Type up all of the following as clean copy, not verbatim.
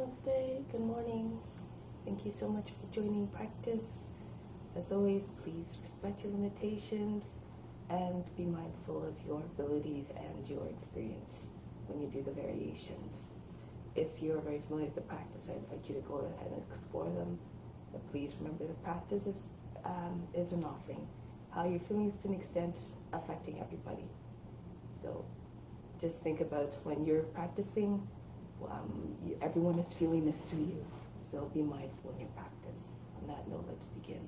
Namaste, good morning. Thank you so much for joining practice. As always, please respect your limitations and be mindful of your abilities and your experience when you do the variations. If you're very familiar with the practice, I invite you to go ahead and explore them. But please remember the practice is an offering. How you're feeling is to an extent affecting everybody. So just think about when you're practicing, everyone is feeling this through you. So be mindful in your practice. On that note, let's begin.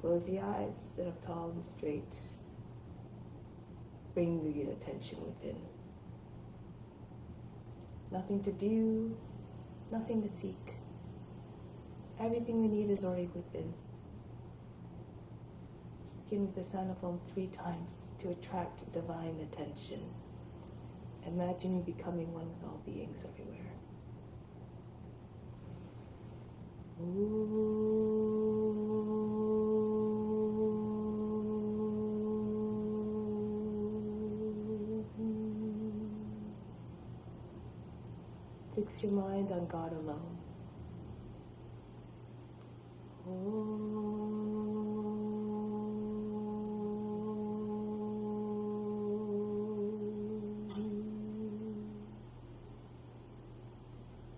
Close the eyes, sit up tall and straight. Bring the attention within. Nothing to do, nothing to seek. Everything we need is already within. Let's begin with the sound of Om 3 times to attract divine attention. Imagine you becoming one with all beings everywhere. Fix your mind on God alone.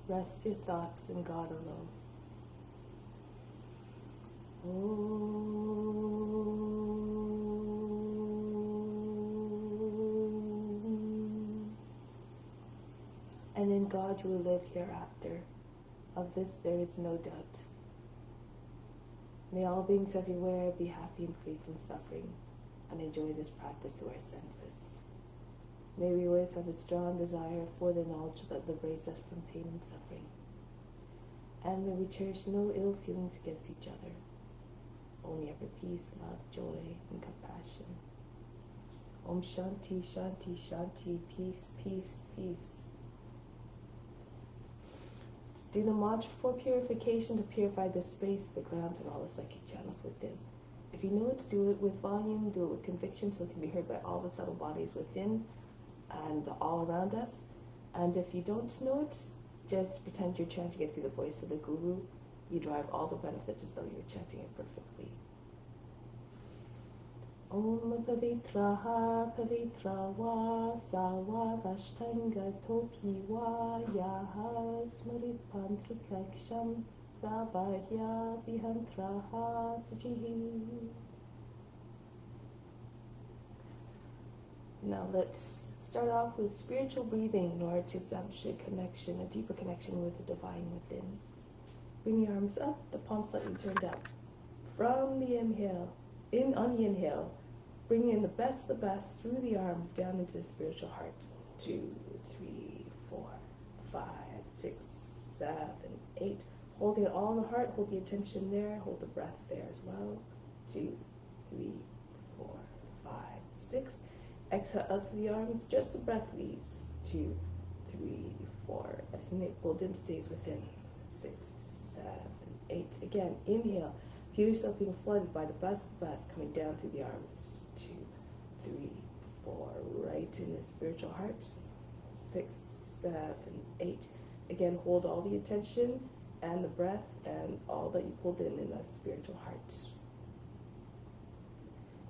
Rest your thoughts in God alone. And in God you will live hereafter. Of this there is no doubt. May all beings everywhere be happy and free from suffering, and enjoy this practice through our senses. May we always have a strong desire for the knowledge that liberates us from pain and suffering. And may we cherish no ill feelings against each other, only ever peace, love, joy, and compassion. Om Shanti, Shanti, Shanti, peace, peace, peace. Let's do the mantra for purification to purify the space, the grounds, and all the psychic channels within. If you know it, do it with volume, do it with conviction so it can be heard by all the subtle bodies within and all around us. And if you don't know it, just pretend you're chanting it through the voice of the Guru. You derive all the benefits as though you're chanting it perfectly. Om Pavitraha Pavitra Va Sawa Vashtanga Topi Va Yaha Smarit Pantrikaksham Savahya Vihantraha Sujihi. Now let's start off with spiritual breathing in order to establish a connection, a deeper connection with the divine within. Bring your arms up, the palms slightly turned up. From the inhale, on the inhale, bring in the best through the arms down into the spiritual heart. 2, 3, 4, 5, 6, 7, 8. Holding it all in the heart, hold the attention there, hold the breath there as well. 2, 3, 4, 5, 6. Exhale out through the arms, just the breath leaves. 2, 3, 4. Everything pulled in stays within. 6, 7, 8. Again, inhale. Feel yourself being flooded by the best coming down through the arms. 2, 3, 4. Right in the spiritual heart. 6, 7, 8. Again, hold all the attention and the breath and all that you pulled in that spiritual heart.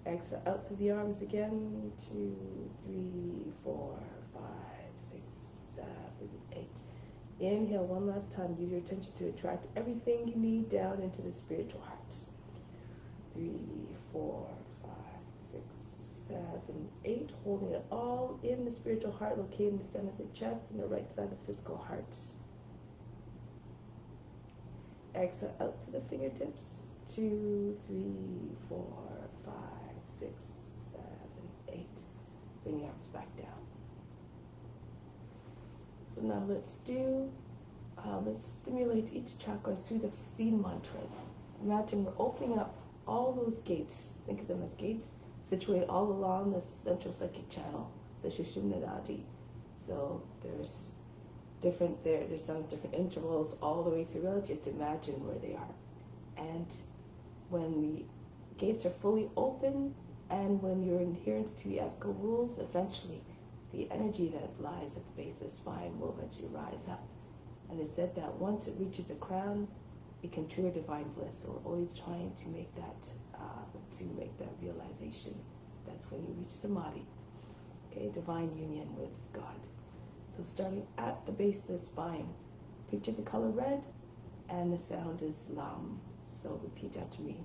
Exhale out through the arms again. 2, 3, 4, 5, 6, 7, 8. Inhale one last time. Use your attention to attract everything you need down into the spiritual heart. 3, 4, 5, 6, 7, 8. Holding it all in the spiritual heart, located in the center of the chest and the right side of the physical heart. Exhale out to the fingertips. 2, 3, 4, 5, 6, 7, 8. Bring your arms back down. So now let's stimulate each chakra through the seed mantras. Imagine we're opening up all those gates. Think of them as gates situated all along the central psychic channel, the Sushumna Nadi. So there's some different intervals all the way throughout. Just imagine where they are. And when the gates are fully open and when you're in adherence to the ethical rules, eventually the energy that lies at the base of the spine will eventually rise up And it's said that once it reaches a crown, it can trigger divine bliss. So we're always trying to make that realization. That's when you reach samadhi, okay, divine union with God. So starting at the base of the spine, picture the color red, and the sound is lam. So repeat after me.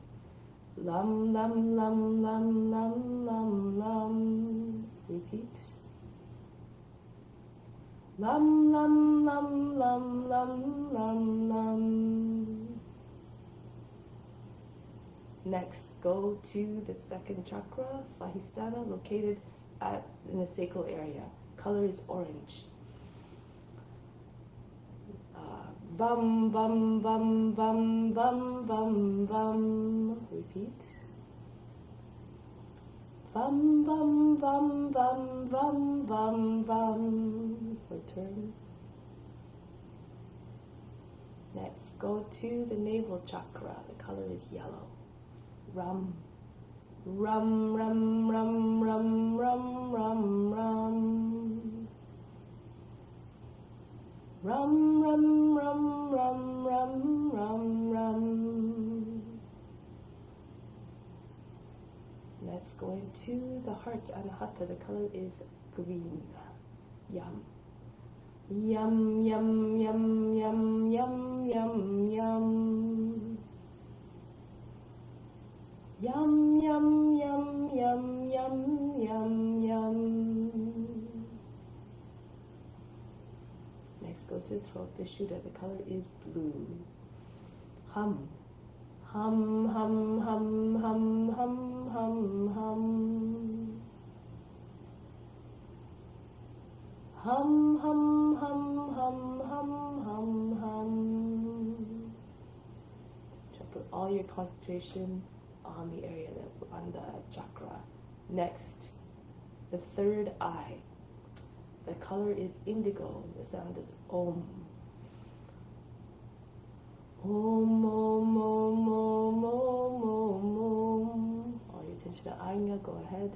Lam, lam, lam, lam, lam, lam, lam. Repeat. Lam, lam, lam, lam, lam, lam, lam. Next, go to the second chakra, Svadhisthana, located in the sacral area. Color is orange. Vam, vam, vam, vam, vam, vam, vam. Repeat. Vam, vam, vam, vam, vam, vam, vam. Return. Next, go to the navel chakra. The color is yellow. Rum. Rum, rum, rum, rum, rum, rum, rum. Rum, rum, rum, rum, rum, rum, rum. Let's go into the heart, Anahata. The color is green. Yum. Yum, yum, yum, yum, yum, yum, yum. Yum, yum, yum, yum, yum, yum, yum. Next, go to the throat, Vishuddha. The color is blue. Hum. Hum, hum, hum, hum, hum, hum, hum. Hum, hum, hum, hum, hum, hum, hum. Try to put all your concentration on the area, on the chakra. Next, the third eye. The color is indigo. The sound is Om. Om, om, om, om, om, om, om. All your attention to Anya, go ahead.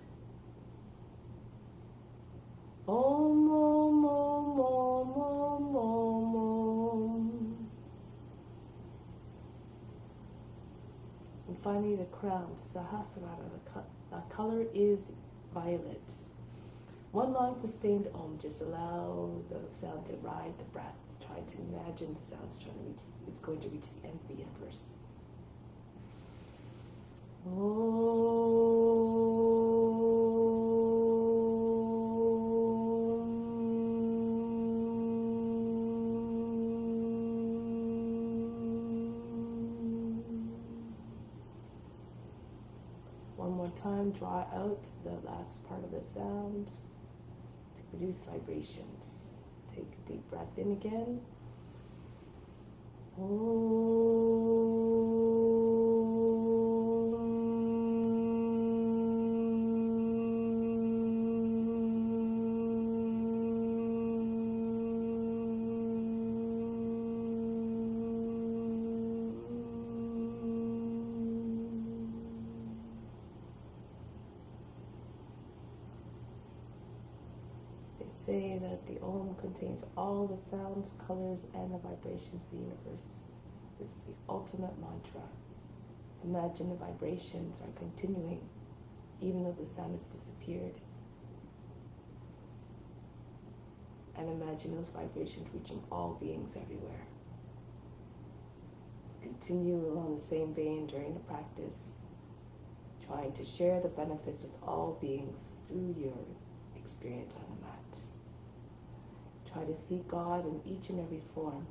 Om, om, om, om, om, om, om. And finally, the crown, Sahasrara. The color is violet. One long sustained Om. Just allow the sound to ride the breath. Try to imagine the sound's trying to reach, it's going to reach the ends of the universe. One more time, draw out the last part of the sound to produce vibrations. Take a deep breath in again. Say that the Om contains all the sounds, colors, and the vibrations of the universe. This is the ultimate mantra. Imagine the vibrations are continuing even though the sound has disappeared. And imagine those vibrations reaching all beings everywhere. Continue along the same vein during the practice, trying to share the benefits with all beings through your experience on the mat. Try to see God in each and every form.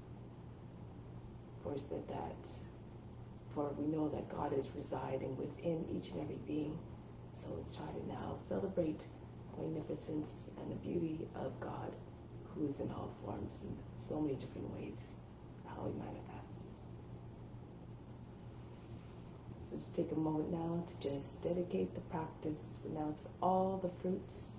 For said that, for we know that God is residing within each and every being. So let's try to now celebrate the magnificence and the beauty of God, who is in all forms in so many different ways, how He manifests. So just take a moment now to just dedicate the practice, renounce all the fruits.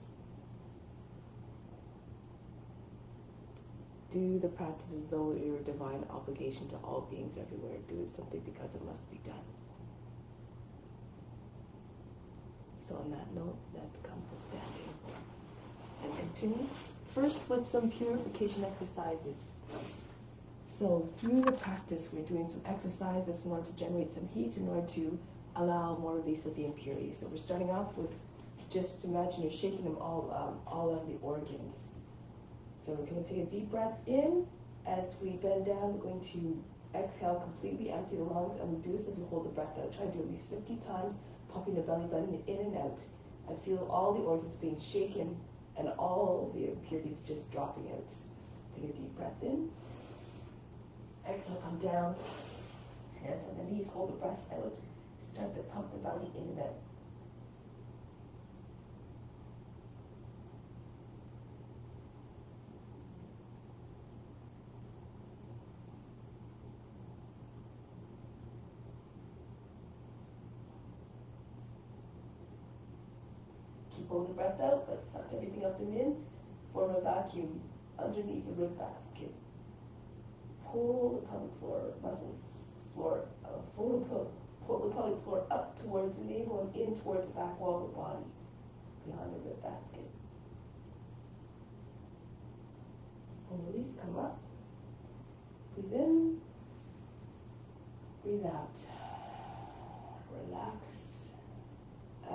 Do the practice as though your divine obligation to all beings everywhere. Do it simply because it must be done. So on that note, let's come to standing and continue. First with some purification exercises. So through the practice, we're doing some exercises in order to generate some heat, in order to allow more release of the impurities. So we're starting off with, just imagine you're shaking them all of the organs. So we're going to take a deep breath in. As we bend down, we're going to exhale, completely empty the lungs, and we do this as we hold the breath out. Try to do at least 50 times, pumping the belly button in and out, and feel all the organs being shaken and all the impurities just dropping out. Take a deep breath in. Exhale, come down. Hands on the knees, hold the breath out. Start to pump the belly in and out. Keep holding the breath out, but suck everything up and in. Form a vacuum underneath the rib basket. Pull the pelvic floor muscles, pull the pelvic floor up towards the navel and in towards the back wall of the body, behind the rib basket. Pull, release, come up. Breathe in, breathe out. Relax.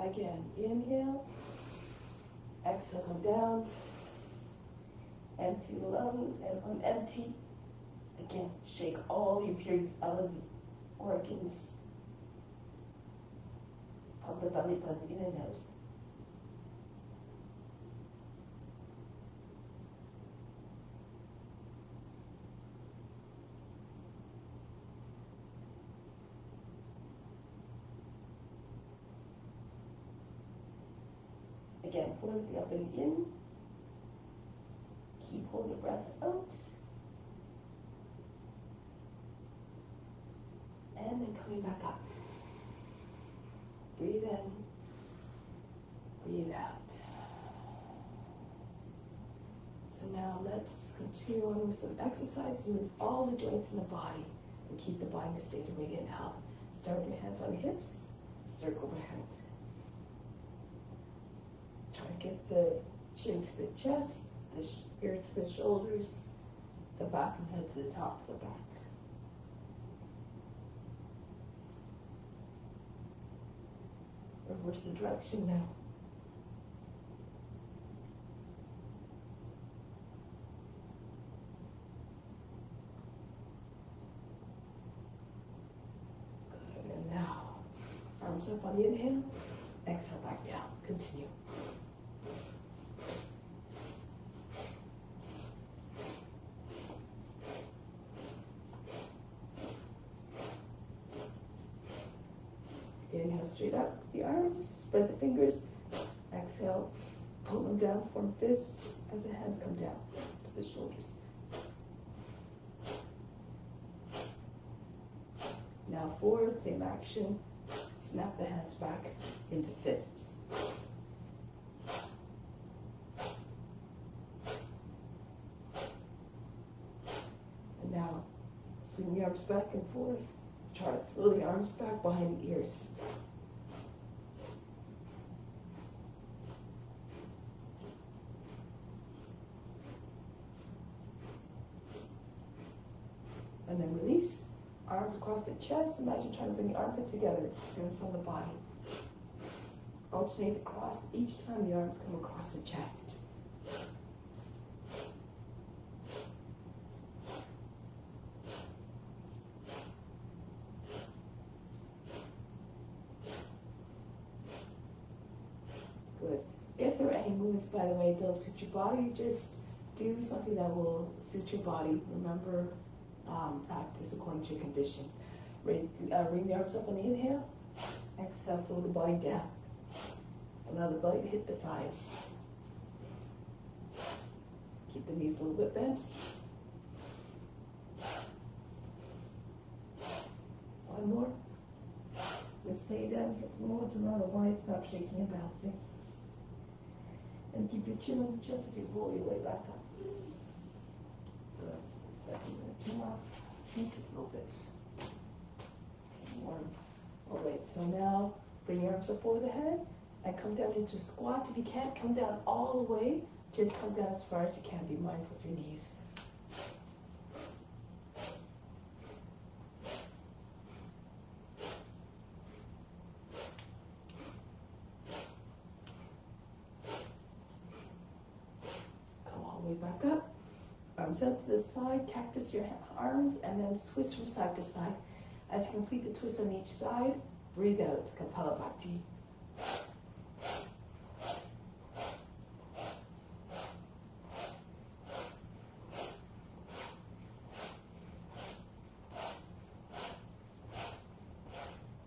Again, inhale. Exhale, come down. Empty the lungs, and on empty, again, shake all the impurities out of the organs. Pump the belly button in and out. Again, pull everything up and in. Keep holding the breath out. And then coming back up. Breathe in. Breathe out. So now let's continue on with some exercise to move all the joints in the body and keep the body in a state of radiant health. Start with your hands on the hips. Circle the head. Try to get the chin to the chest, the ears to the shoulders, the back and head to the top of the back. Reverse the direction now. Good, and now, arms up on the inhale, exhale back down. Continue. Inhale straight up the arms, spread the fingers. Exhale, pull them down, form fists as the hands come down to the shoulders. Now forward, same action. Snap the hands back into fists. And now swing the arms back and forth. Try to throw the arms back behind the ears. And then release. Arms across the chest. Imagine trying to bring the armpits together. Hands on the body. Alternate across each time the arms come across the chest. Good. If there are any movements, by the way, don't suit your body, just do something that will suit your body. Remember, practice according to your condition. Bring the arms up on the inhale. Exhale, flow the body down. Allow the belly to hit the thighs. Keep the knees a little bit bent. One more. Just stay down here for a moment and otherwise stop shaking and bouncing. And keep your chin on the chest as you roll your way back up. Good. Second minute, come off. Makes it a little bit warm. Oh wait, so now bring your arms up over the head and come down into a squat. If you can't come down all the way, just come down as far as you can. Be mindful of your knees. back up. Arms out to the side, cactus your arms, and then switch from side to side. As you complete the twist on each side, breathe out, Kapalabhati.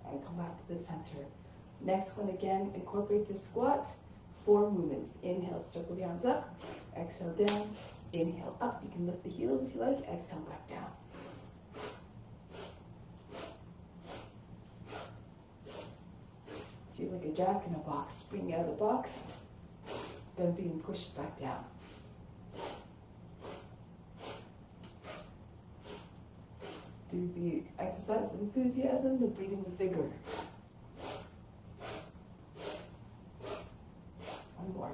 And come back to the center. Next one again, incorporates a squat. 4 movements. Inhale, circle the arms up. Exhale, down. Inhale, up. You can lift the heels if you like. Exhale, back down. Feel like a jack in a box, springing out of the box, then being pushed back down. Do the exercise with enthusiasm, the breathing with vigor. One more.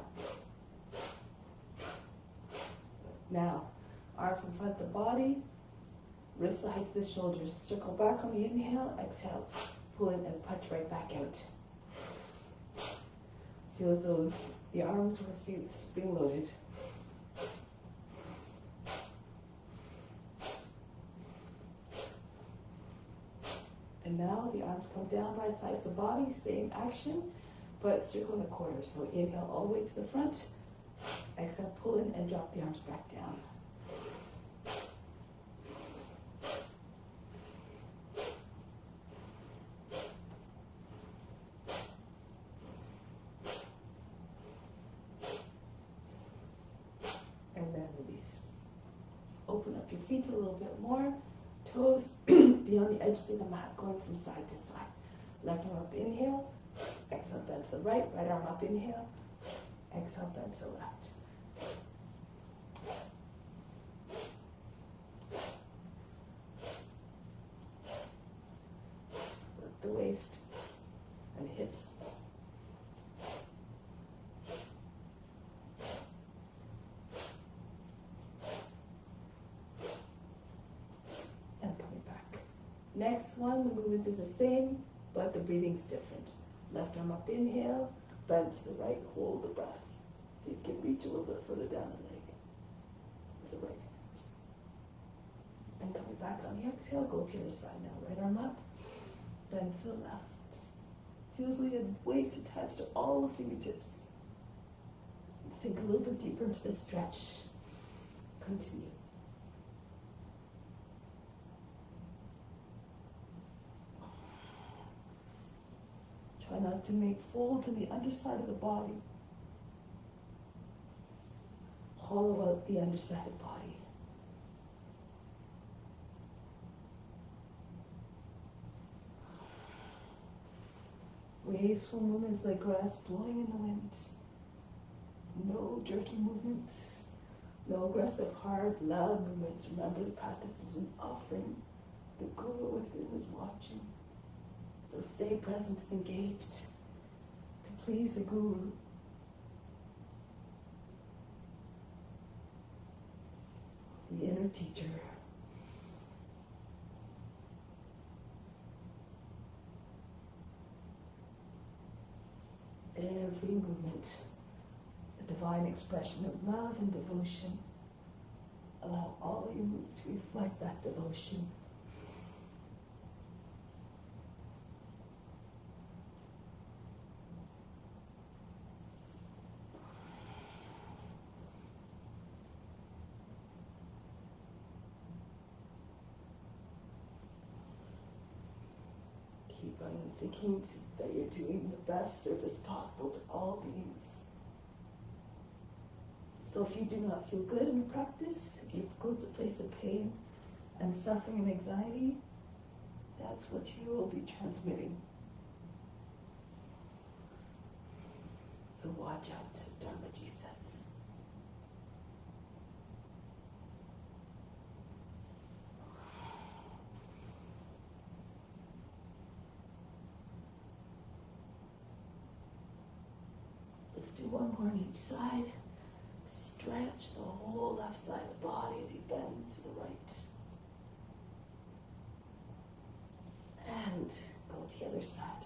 Now, arms in front of the body, wrist height to the shoulders. Circle back on the inhale, exhale. Pull in and punch right back out. Feel as though the arms were spring-loaded. And now the arms come down by sides of the body, same action, but circle in a quarter. So inhale all the way to the front, exhale, pull in and drop the arms back down. And then release. Open up your feet a little bit more. Toes beyond the edges of the mat, going from side to side. Left arm up, inhale. Exhale, bend to the right. Right arm up, inhale. Exhale, bend to the left. Work the waist and hips. Next one, the movement is the same, but the breathing's different. Left arm up, inhale, bend to the right, hold the breath. So you can reach a little bit further down the leg with the right hand. And coming back on the exhale, go to the other side now. Right arm up, bend to the left. Feels like a waist attached to all the fingertips. And sink a little bit deeper into the stretch. Continue. Try not to make folds in the underside of the body. Hollow out the underside of the body. Graceful movements like grass blowing in the wind. No jerky movements. No aggressive, hard, loud movements. Remember, the practice is an offering. The Guru within is watching. So stay present and engaged to please the Guru. The inner teacher. Every movement, a divine expression of love and devotion. Allow all your moves to reflect that devotion. Keep on thinking that you're doing the best service possible to all beings. So if you do not feel good in your practice, if you go to a place of pain and suffering and anxiety, that's what you will be transmitting. So watch out, as Dharmaji says. Let's do one more on each side. Stretch the whole left side of the body as you bend to the right. And go to the other side.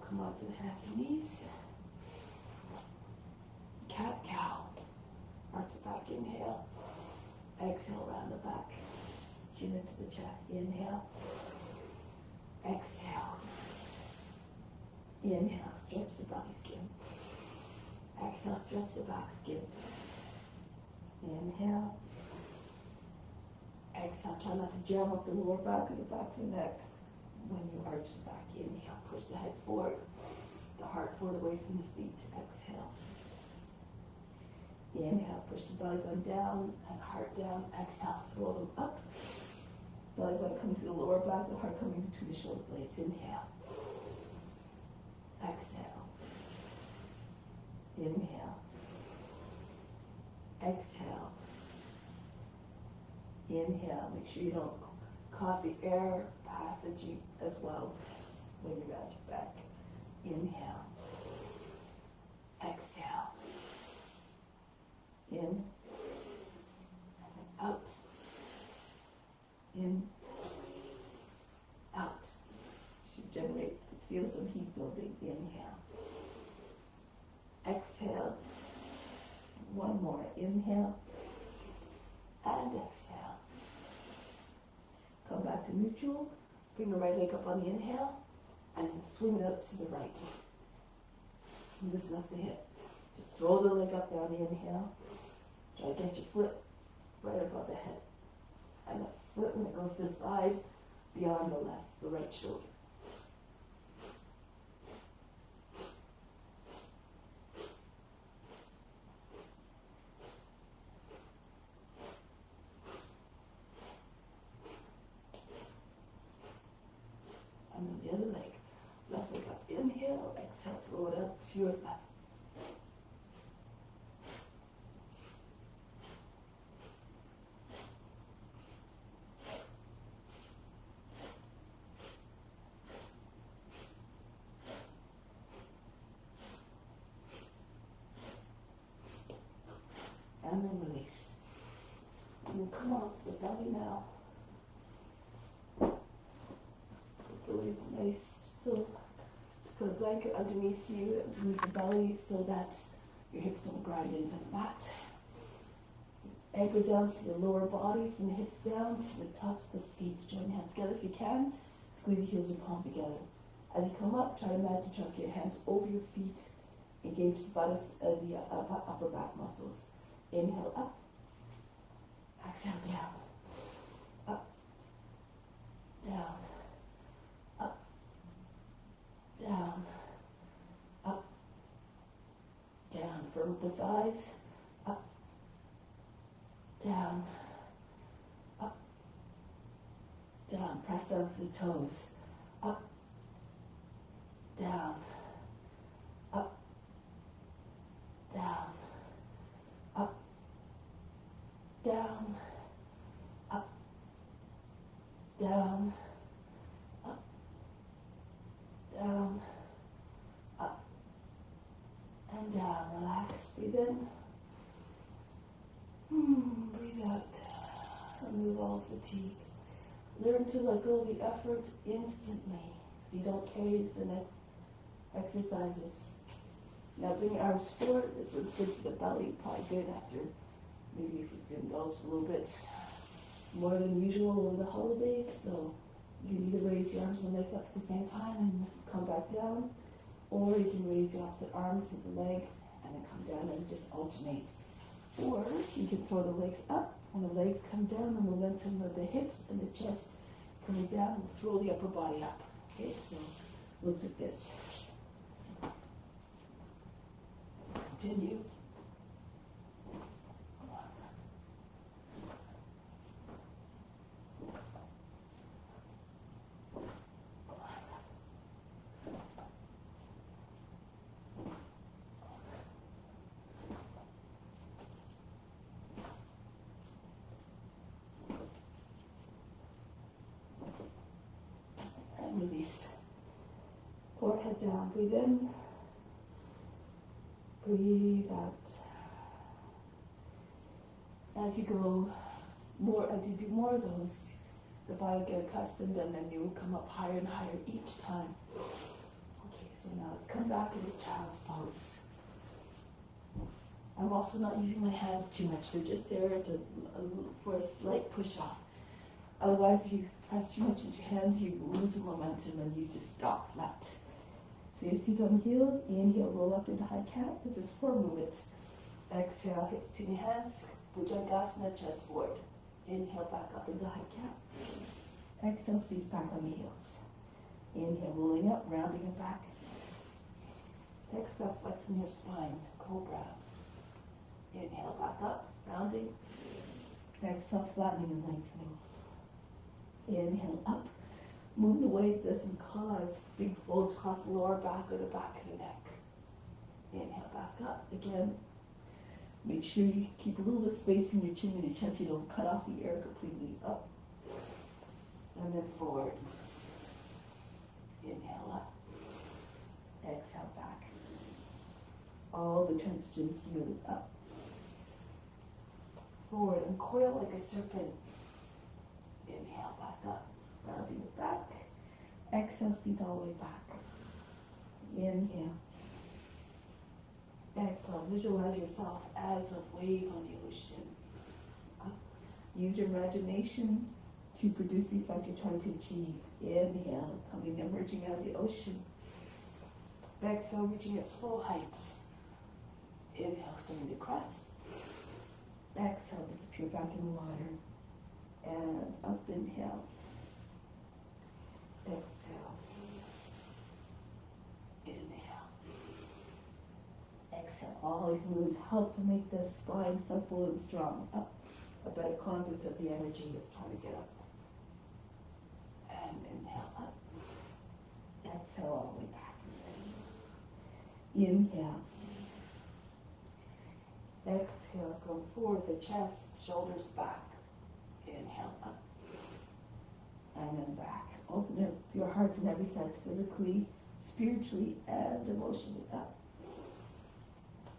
Come on to the hands and knees. Cat cow. Arch the back, inhale. Exhale, round the back. Chin into the chest, inhale. Exhale. Inhale, stretch the belly skin. Exhale, stretch the back skin. Inhale. Exhale, try not to jam up the lower back or the back of the neck. When you arch the back, inhale, push the head forward, the heart forward away from the seat. Exhale. Inhale, push the belly button down and heart down. Exhale, throw them up. Belly button coming to the lower back, the heart coming between the shoulder blades. Inhale. Exhale. Inhale. Exhale. Inhale. Make sure you don't cough the air passage as well when you round your back. Inhale. Exhale. In. Out. In. Out. Should generate, feel some heat building. Inhale. Exhale. One more. Inhale. And exhale. Come back to neutral. Bring the right leg up on the inhale. And then swing it up to the right. Loosen up the hip. Just throw the leg up there on the inhale. Try to get your foot right above the head. And the foot, when it goes to the side, beyond the right shoulder. And then the other leg. Left leg up. Inhale. Exhale. Throw it up to your left. And then release. And then come on to the belly now. It's always nice still to put a blanket underneath you, underneath the belly, so that your hips don't grind into the mat. Anchor down to the lower body, from the hips down to the tops of the feet. Join your hands together if you can. Squeeze your heels and palms together. As you come up, try to imagine trying to get your hands over your feet. Engage the buttocks and the upper back muscles. Inhale up. Exhale down. Up. Down. Up. Down. Up. Down. Firm with the thighs. Up. Down. Up. Down. Press down to the toes. Up. Down. Up. Down. Up. Down. Up. Down. Up. Down. Up. And down. Relax. Breathe in. Breathe out. Remove all fatigue. Learn to let go of the effort instantly, so you don't carry it to the next exercises. Now bring your arms forward. This one's good for the belly. Probably good after maybe if you've indulged a little bit more than usual over the holidays. So you can either raise your arms and legs up at the same time and come back down, or you can raise your opposite arm to the leg and then come down and just alternate. Or you can throw the legs up and the legs come down, the momentum of the hips and the chest coming down, and throw the upper body up. Okay, so it looks like this. Continue. And release. Forehead down. Breathe in. Breathe out. As you go more, as you do more of those, the body will get accustomed, and then you will come up higher and higher each time. Okay, so So now let's come back into child's pose. I'm also not using my hands too much. They're just there to, for a slight push off. Otherwise, if you press too much into your hands, you lose the momentum and you just stop flat. So your feet on the heels, inhale, roll up into high cat. This is 4 movements. Exhale, hips to your hands, Bhujangasana, chest forward. Inhale, back up into high cat. Exhale, seat back on the heels. Inhale, rolling up, rounding it back. Exhale, flexing your spine, cobra. Inhale, back up, rounding. Exhale, flattening and lengthening. Inhale, up. Move the weight doesn't cause big folds across the lower back or the back of the neck. Inhale, back up. Again, make sure you keep a little bit of space in your chin and your chest. You don't cut off the air completely. Up. And then forward. Inhale, up. Exhale, back. All the transitions smooth. Up. Forward and coil like a serpent. Inhale, back up. Rounding it back. Exhale, seat all the way back. Inhale. Exhale, visualize yourself as a wave on the ocean. Up. Use your imagination to produce the effect you're trying to achieve. Inhale, coming, emerging out of the ocean. Exhale, reaching its full heights. Inhale, starting to crest. Exhale, disappear back in the water. And up, inhale. Exhale. Inhale. Exhale. All these moves help to make the spine supple and strong. Up. A better conduit of the energy that's trying to get up. And inhale up. Exhale all the way back. Inhale. Exhale, go forward, the chest, shoulders back. Inhale up. And then back. Open up your heart in every sense, physically, spiritually, and emotionally. Up.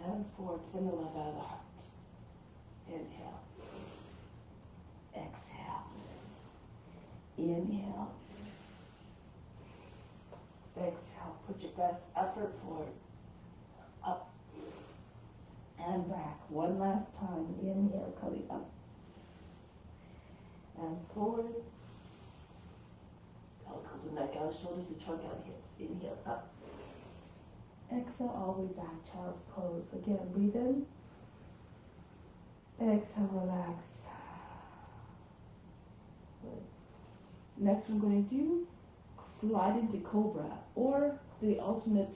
And forward, send the love out of the heart. Inhale. Exhale. Inhale. Exhale. Put your best effort forward. Up. And back. One last time. Inhale, coming up. And forward. Toes come to the neck out, shoulders to trunk out, hips. Inhale, up. Exhale, all the way back. Child's pose. Again, breathe in. Exhale, relax. Good. Next, we're going to do slide into cobra, or the alternate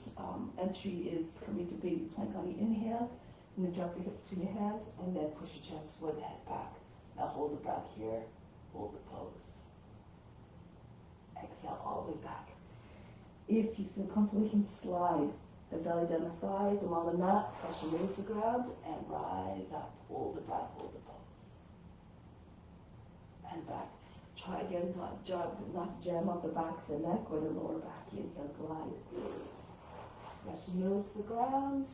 entry is coming to baby plank on the inhale. And then drop your hips to your hands, and then push your chest forward, the head back. Now hold the breath here. Hold the pose. Exhale all the way back. If you feel comfortable, you can slide the belly down the thighs, along the mat, press your knees to the ground, and rise up. Hold the breath, hold the pose. And back. Try again not to jam up the back of the neck or the lower back. Inhale, glide. Press your nose to the ground,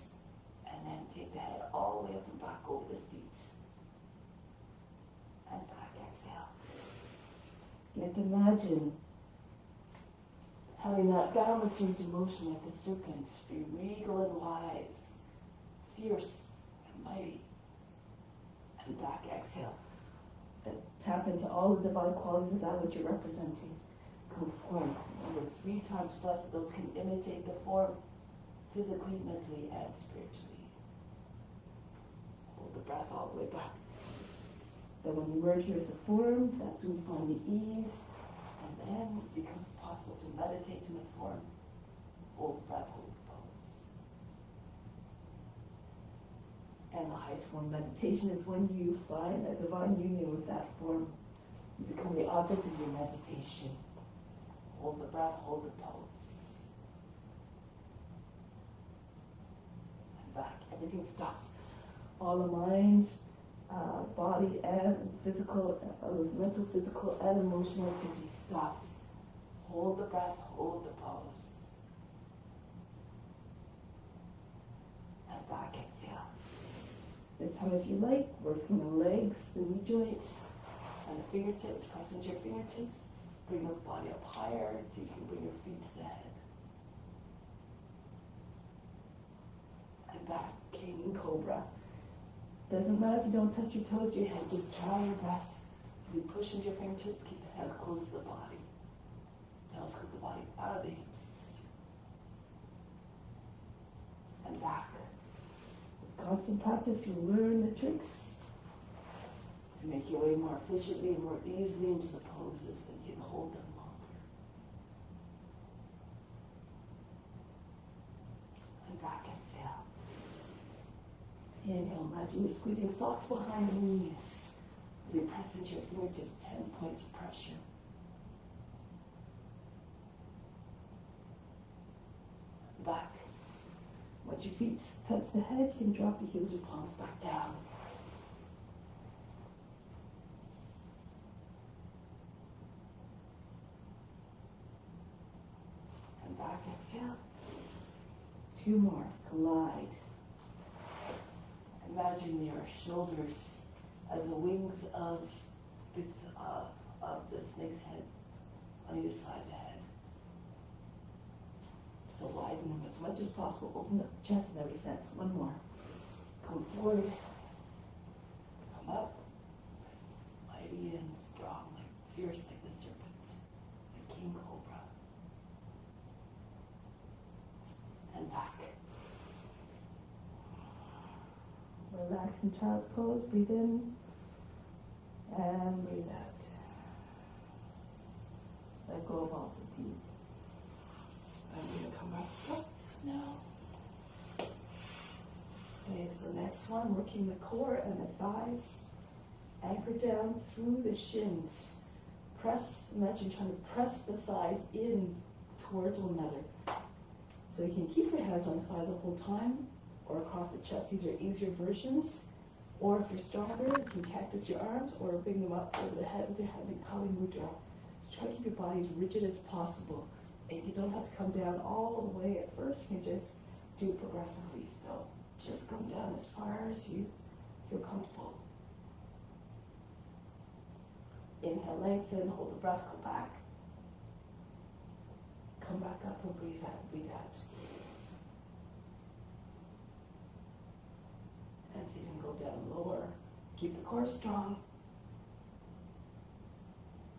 and then take the head all the way up and back over the seats. And back, exhale. Get to imagine having that downward surge in motion like the serpent. Be regal and wise, fierce and mighty. And back, exhale. And tap into all the divine qualities of that which you're representing. Go forward. Remember, 3 times plus those can imitate the form physically, mentally, and spiritually. Hold the breath all the way back. Then when you merge with the form, that's when you find the ease, and then it becomes possible to meditate in the form. Hold the breath, hold the pose. And the highest form of meditation is when you find a divine union with that form. You become the object of your meditation. Hold the breath, hold the pose. And back, everything stops. All the mind, body and physical, mental, physical, and emotional activity stops. Hold the breath, hold the pose. And back, exhale. This time, if you like, working the legs, the knee joints, and the fingertips. Press into your fingertips. Bring the body up higher so you can bring your feet to the head. back, king cobra. Doesn't matter if you don't touch your toes, your head, just try your best. You push into your fingertips, keep the hands close to the body. Telescope the body out of the hips. And back. With constant practice, you'll learn the tricks to make your way more efficiently and more easily into the poses, and you can hold them longer. And back, exhale. Inhale, imagine you're squeezing socks behind the knees. You press into your fingertips, 10 points of pressure. Back. Once your feet touch the head, you can drop your heels or palms back down. And back, exhale. 2 more. Glide. Imagine your shoulders as the wings of the snake's head on either side of the head. So widen them as much as possible. Open up the chest in every sense. 1 more. Come forward. Come up. Mighty and strong, like fierce like the serpent, the king cobra. And back. Relax in child's pose. Breathe in and breathe out. Let go of all fatigue. I'm going to come back up now. Okay, so next one, working the core and the thighs. Anchor down through the shins. Press, imagine trying to press the thighs in towards one another. So you can keep your hands on the thighs the whole time, or across the chest. These are easier versions. Or if you're stronger, you can cactus your arms or bring them up over the head with your hands in Kali Mudra. So try to keep your body as rigid as possible. And you don't have to come down all the way at first. You can just do it progressively. So just come down as far as you feel comfortable. Inhale, lengthen, hold the breath, go back. Come back up and breathe out, breathe out. And so you can go down lower. Keep the core strong.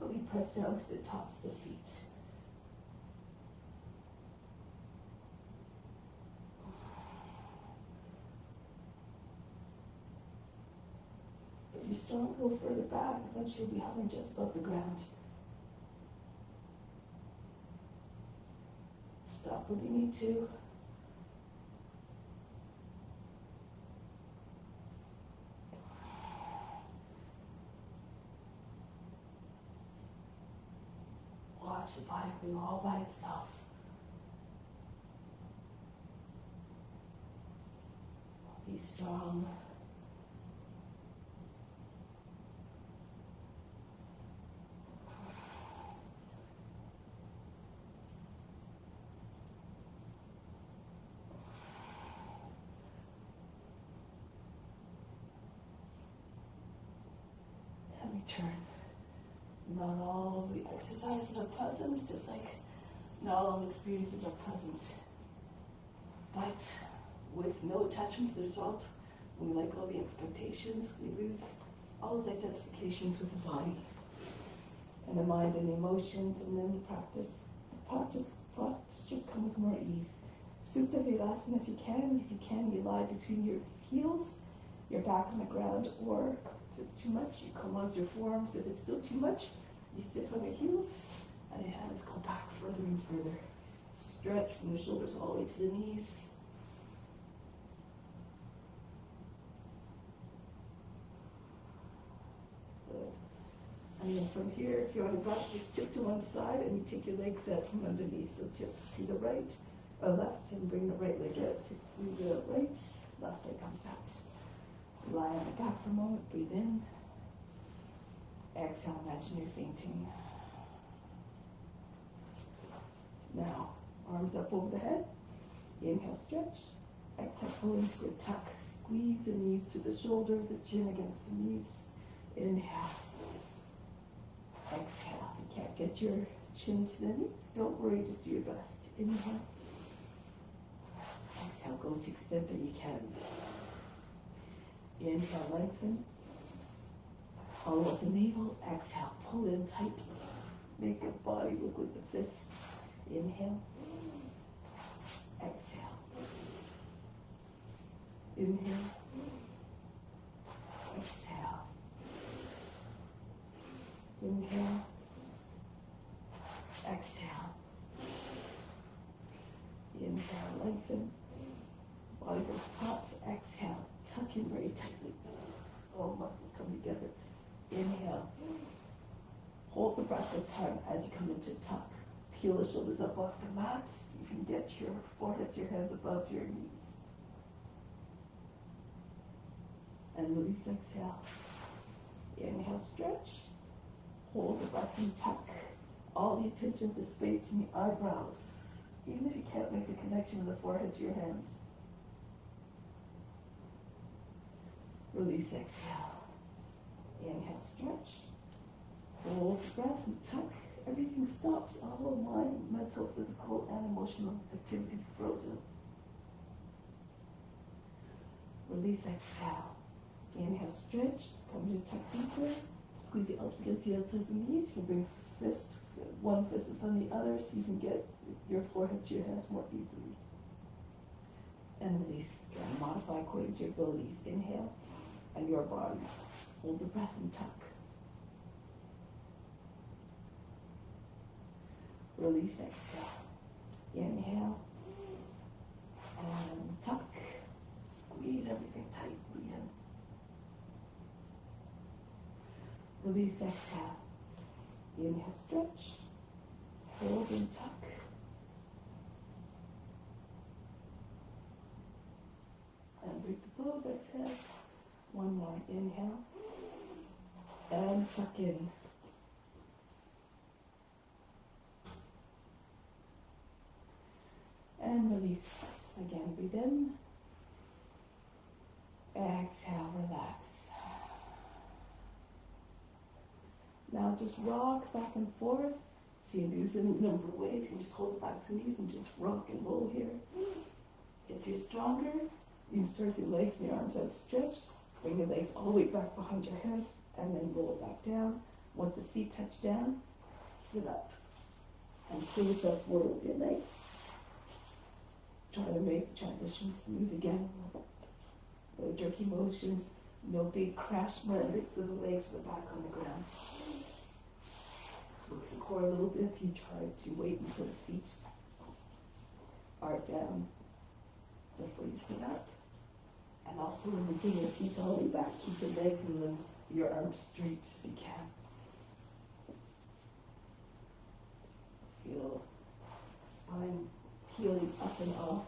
Really press down to the tops of the feet. If you're strong, go further back. Eventually you'll be hovering just above the ground. Stop when you need to. Watch the body move all by itself. Be strong. And return. Not all the exercises are pleasant, just like not all experiences are pleasant. But with no attachment to the result, when we let go of the expectations, we lose all those identifications with the body and the mind and the emotions, and then the postures come with more ease. Supta Virasana if you can. If you can, you lie between your heels, your back on the ground, or if it's too much, you come onto your forearms. If it's still too much, you sit on your heels and your hands go back further and further. Stretch from the shoulders all the way to the knees. Good. And then from here, if you're on your back, just tip to one side and you take your legs out from underneath. So tip to the right or left and bring the right leg out. Tip to the right, left leg comes out. Lie on the back for a moment, breathe in. Exhale, imagine you're fainting. Now, arms up over the head. Inhale, stretch. Exhale, pull into a tuck. Squeeze the knees to the shoulders, the chin against the knees. Inhale. Exhale. If you can't get your chin to the knees, don't worry, just do your best. Inhale. Exhale. exhale, go to extent that you can. Inhale, lengthen. Follow up the navel. Exhale, pull in tight. Make your body look like the fist. Inhale. Exhale. Inhale. Exhale. Inhale. Exhale. Inhale, lengthen. Body goes taut. Exhale. Tuck in very tightly. All muscles come together. Inhale. Hold the breath this time as you come into tuck. Peel the shoulders up off the mat. You can get your forehead, your hands above your knees. And release, exhale. Inhale, stretch. Hold the breath and tuck. All the attention to space in the eyebrows. Even if you can't make the connection with the forehead to your hands. Release, exhale. Inhale, stretch. Hold the breath and tuck. Everything stops. All mind, mental, physical, and emotional activity frozen. Release, exhale. Inhale, stretch. Come to tuck deeper. Squeeze the arms against the outside of the knees. You can bring one fist in front of the other so you can get your forehead to your hands more easily. And release. And modify according to your abilities. Inhale. And your body. Hold the breath and tuck. Release, exhale. Inhale. And tuck. Squeeze everything tightly in. Release, exhale. Inhale, stretch. Hold and tuck. And break the pose, exhale. One more. Inhale. And tuck in. And release. Again, breathe in. Exhale, relax. Now just rock back and forth. So you can do this in a number of ways. You can just hold the back of the knees and just rock and roll here. If you're stronger, you can start your legs and your arms outstretched. Bring your legs all the way back behind your head and then roll it back down. Once the feet touch down, sit up and pull yourself forward with your legs. Try to make the transition smooth again. No jerky motions, no big crash landings of the legs or the back on the ground. Works the core a little bit if you try to wait until the feet are down before you sit up. And also when you bring your feet all the way back, keep your legs and limbs, your arms straight if you can. Feel spine peeling up and off,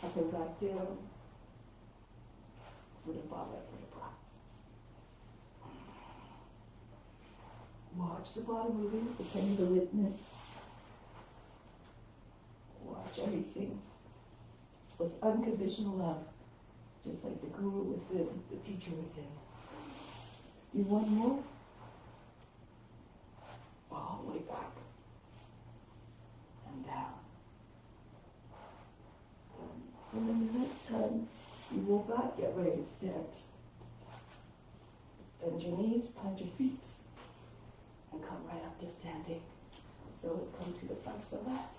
up and back down, vertebra by vertebra. Watch the body moving, pretend to witness. Watch everything with unconditional love, just like the guru within, the teacher within. Do one more. All the way back and down. And then the next time you roll back, get ready to stand. Bend your knees, plant your feet, and come right up to standing. So let's come to the front of the mat.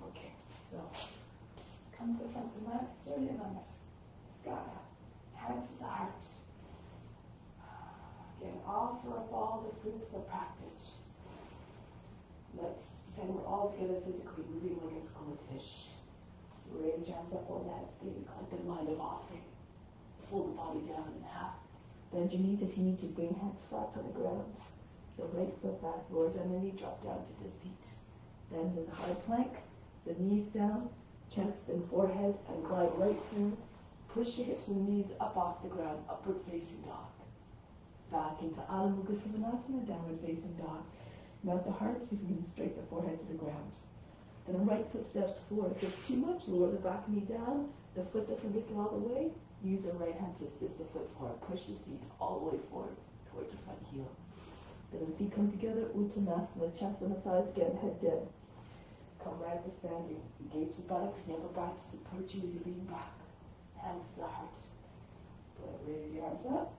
Okay, so come to the front of the mat, sternum on the sky, hands to the heart. Again, offer up all the fruits of the practice. Let's pretend we're all together physically, moving like a school of fish. Raise your arms up over the head, stay the collective mind of offering. Fold the body down in half. Bend your knees if you need to, bring hands flat to the ground. Your right foot back, lower down the knee, drop down to the seat. Bend in the high plank, the knees down, chest and forehead, and glide right through. Push your hips and knees up off the ground, upward facing dog. Back into Adho Mukha Svanasana, downward facing dog. Mount the heart, see if you can straight the forehead to the ground. Then right foot steps forward. If it's too much, lower the back knee down, the foot doesn't make it all the way, use your right hand to assist the foot forward. Push the seat all the way forward towards your front heel. Then the feet come together, Uttanasana, chest and the thighs, again, head down. Come right to standing. Engage the buttocks, never back to support you as you lean back. Hands to the heart. Raise your arms up.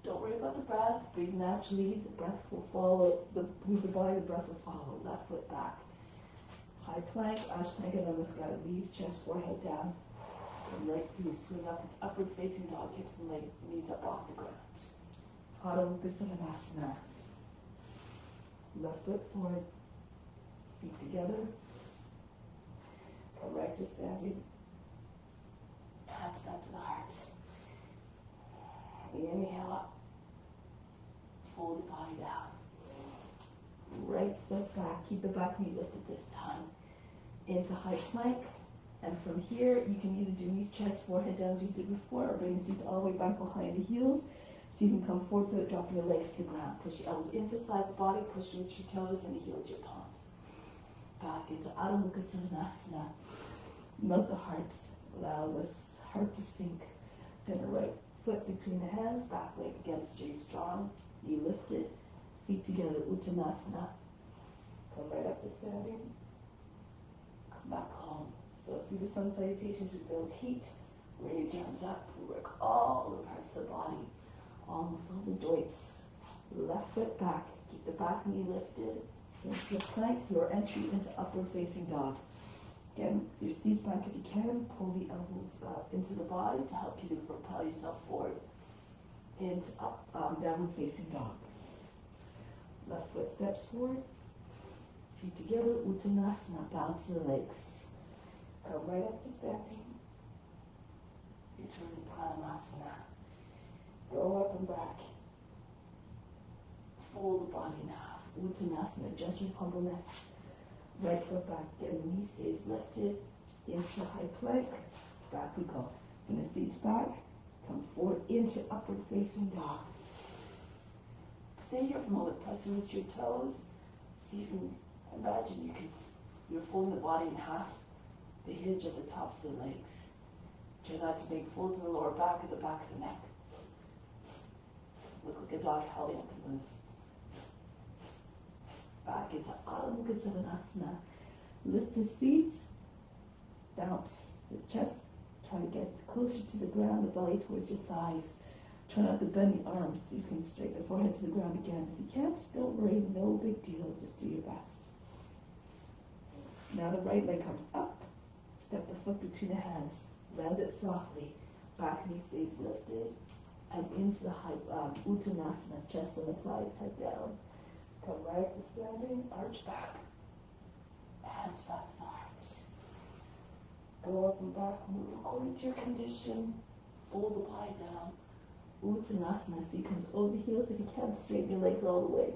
Don't worry about the breath. Breathe naturally. The breath will follow. Move the body, the breath will follow. Left foot back. High plank, Ashtanga Namaskar. Knees, chest, forehead down. Come right through. Swing up into upward facing dog. Hips and legs, knees up off the ground. Adho Mukha Savasana. Left foot forward. Feet together. Come right to standing. Hands back to the heart. Inhale up. Fold the body down. Right foot back. Keep the back knee lifted this time. Into high plank. And from here, you can either do knees, chest, forehead down as you did before, or bring the seat all the way back behind the heels. So you can come forward without dropping your legs to the ground. Push your elbows into sides of the body. Push with your toes and the heels, your palms. Back into Adho Mukha Savasana. Melt the heart. Allow this heart to sink. Then the right foot between the hands. Back leg again, stay strong. Knee lifted. Feet together, Uttanasana. Come right up to standing. Come back home. So through the sun salutations, we build heat. Raise your arms up. We work all the parts of the body. Almost all the joints. Left foot back. Keep the back knee lifted. Into the plank. Your entry into upward facing dog. Again, your seat back if you can. Pull the elbows into the body to help you to propel yourself forward. Into downward facing dog. Left foot steps forward. Feet together. Uttanasana. Balance the legs. Come right up to standing. Return to Pranayama. Go up and back. Fold the body in half. Uttanasana. Adjust your humbleness. Right foot back. Again, the knee stays lifted. Into high plank. Back we go. Bring the seats back. Come forward into upward facing dog. Stay here for a moment. Press into your toes. See if you can imagine you're folding the body in half. The hinge at the tops of the legs. Try not to make folds in the lower back at the back of the neck. Look like a dog howling at the move. Back into Adho Mukha Savasana. Lift the seat. Bounce the chest. Try to get closer to the ground, the belly towards your thighs. Try not to bend the arms so you can straighten the forehead to the ground again. If you can't, don't worry, no big deal. Just do your best. Now the right leg comes up. Step the foot between the hands. Land it softly. Back knee stays lifted. And into the high Uttanasana. Chest and the thighs, head down. Come right to standing. Arch back. Hands back to the heart. Go up and back. Move according to your condition. Fold the body down. Uttanasana. So you comes over the heels. If you can, straighten your legs all the way.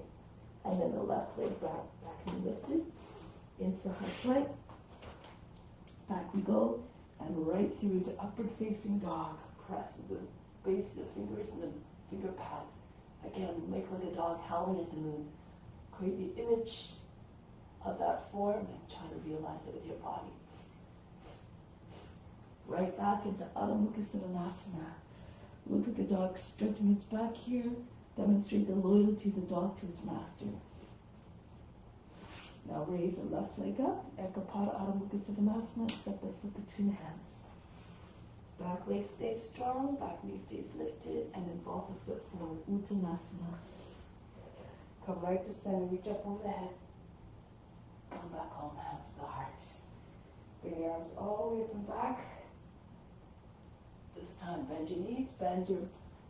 And then the left leg back. Back knee lifted. Into the high plank. Back we go. And right through to upward facing dog. Press the base of the fingers and the finger pads. Again, make like a dog howling at the moon. Create the image of that form and try to realize it with your body. Right back into Adho Mukha Savasana. Look at the dog stretching its back here. Demonstrate the loyalty of the dog to its master. Now raise the left leg up. Ekapada Adho Mukha Savasana. Step the foot between the hands. Back leg stays strong. Back knee stays lifted. And then vault the foot forward. Uttanasana. Come right to center. Reach up over the head. Come back home. Hands to the heart. Bring your arms all the way up and back. This time bend your knees. Bend your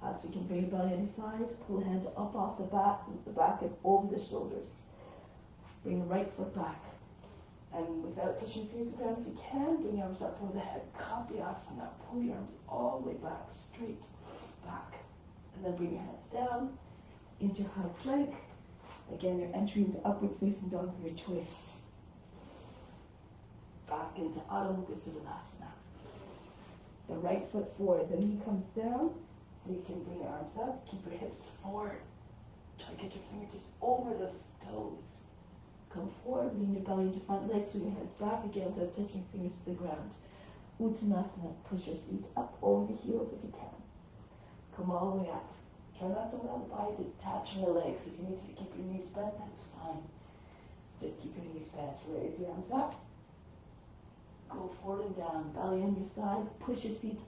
so you can bring your belly on your thighs. Pull the hands up off the back. With the back and over the shoulders. Bring the right foot back. And without touching your fingers to the ground, if you can, bring your arms up over the head. Kapyasana. Pull your arms all the way back, straight back. And then bring your hands down into high plank. Again, you're entering into upward facing dog of your choice. Back into Adho Mukha Savasana. The right foot forward, the knee comes down, so you can bring your arms up. Keep your hips forward. Try to get your fingertips over the toes. Come forward, lean your belly into front legs, swing your hands back again without touching your fingers to the ground. Uttanasana, push your seat up over the heels if you can. Come all the way up. Try not to allow the body to detach from your legs. If you need to keep your knees bent, that's fine. Just keep your knees bent. Raise your arms up. Go forward and down. Belly on your thighs. Push your seat,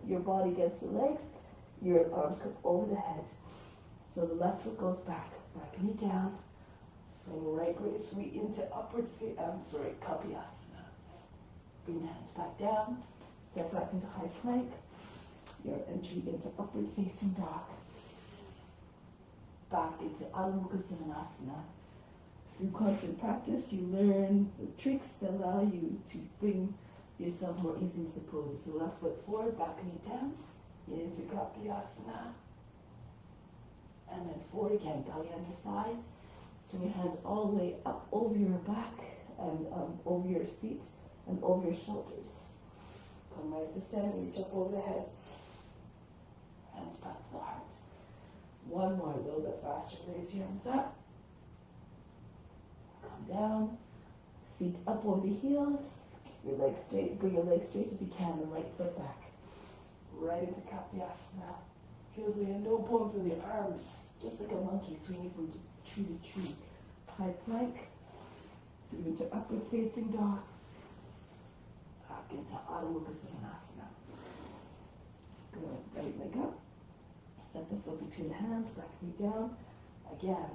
your body against the legs. Your arms come over the head. So the left foot goes back. Back knee down. Swing right gracefully into Kapiyasana. Bring the hands back down. Step back into high plank. You're entering into upward facing dog. Back into Adho Mukha Svanasana. Through constant practice, you learn the tricks that allow you to bring yourself more easily into the pose. So left foot forward, back knee down, into Kapiyasana. And then forward again, belly on your thighs. Swing your hands all the way up over your back and over your seat and over your shoulders. Come right to center, reach up over the head. Hands back to the heart. One more, a little bit faster. Raise your arms up. Come down. Seat up over the heels. Keep your legs straight. Bring your legs straight if you can. The right foot back. Right into Kapiyasana. Feels like no bones in your arms. Just like a monkey swinging from tree to tree. High plank. Through into upward facing dog. Back into Adho Mukha Svanasana. Good. Right leg up. Step the foot between the hands. Back knee down. Again.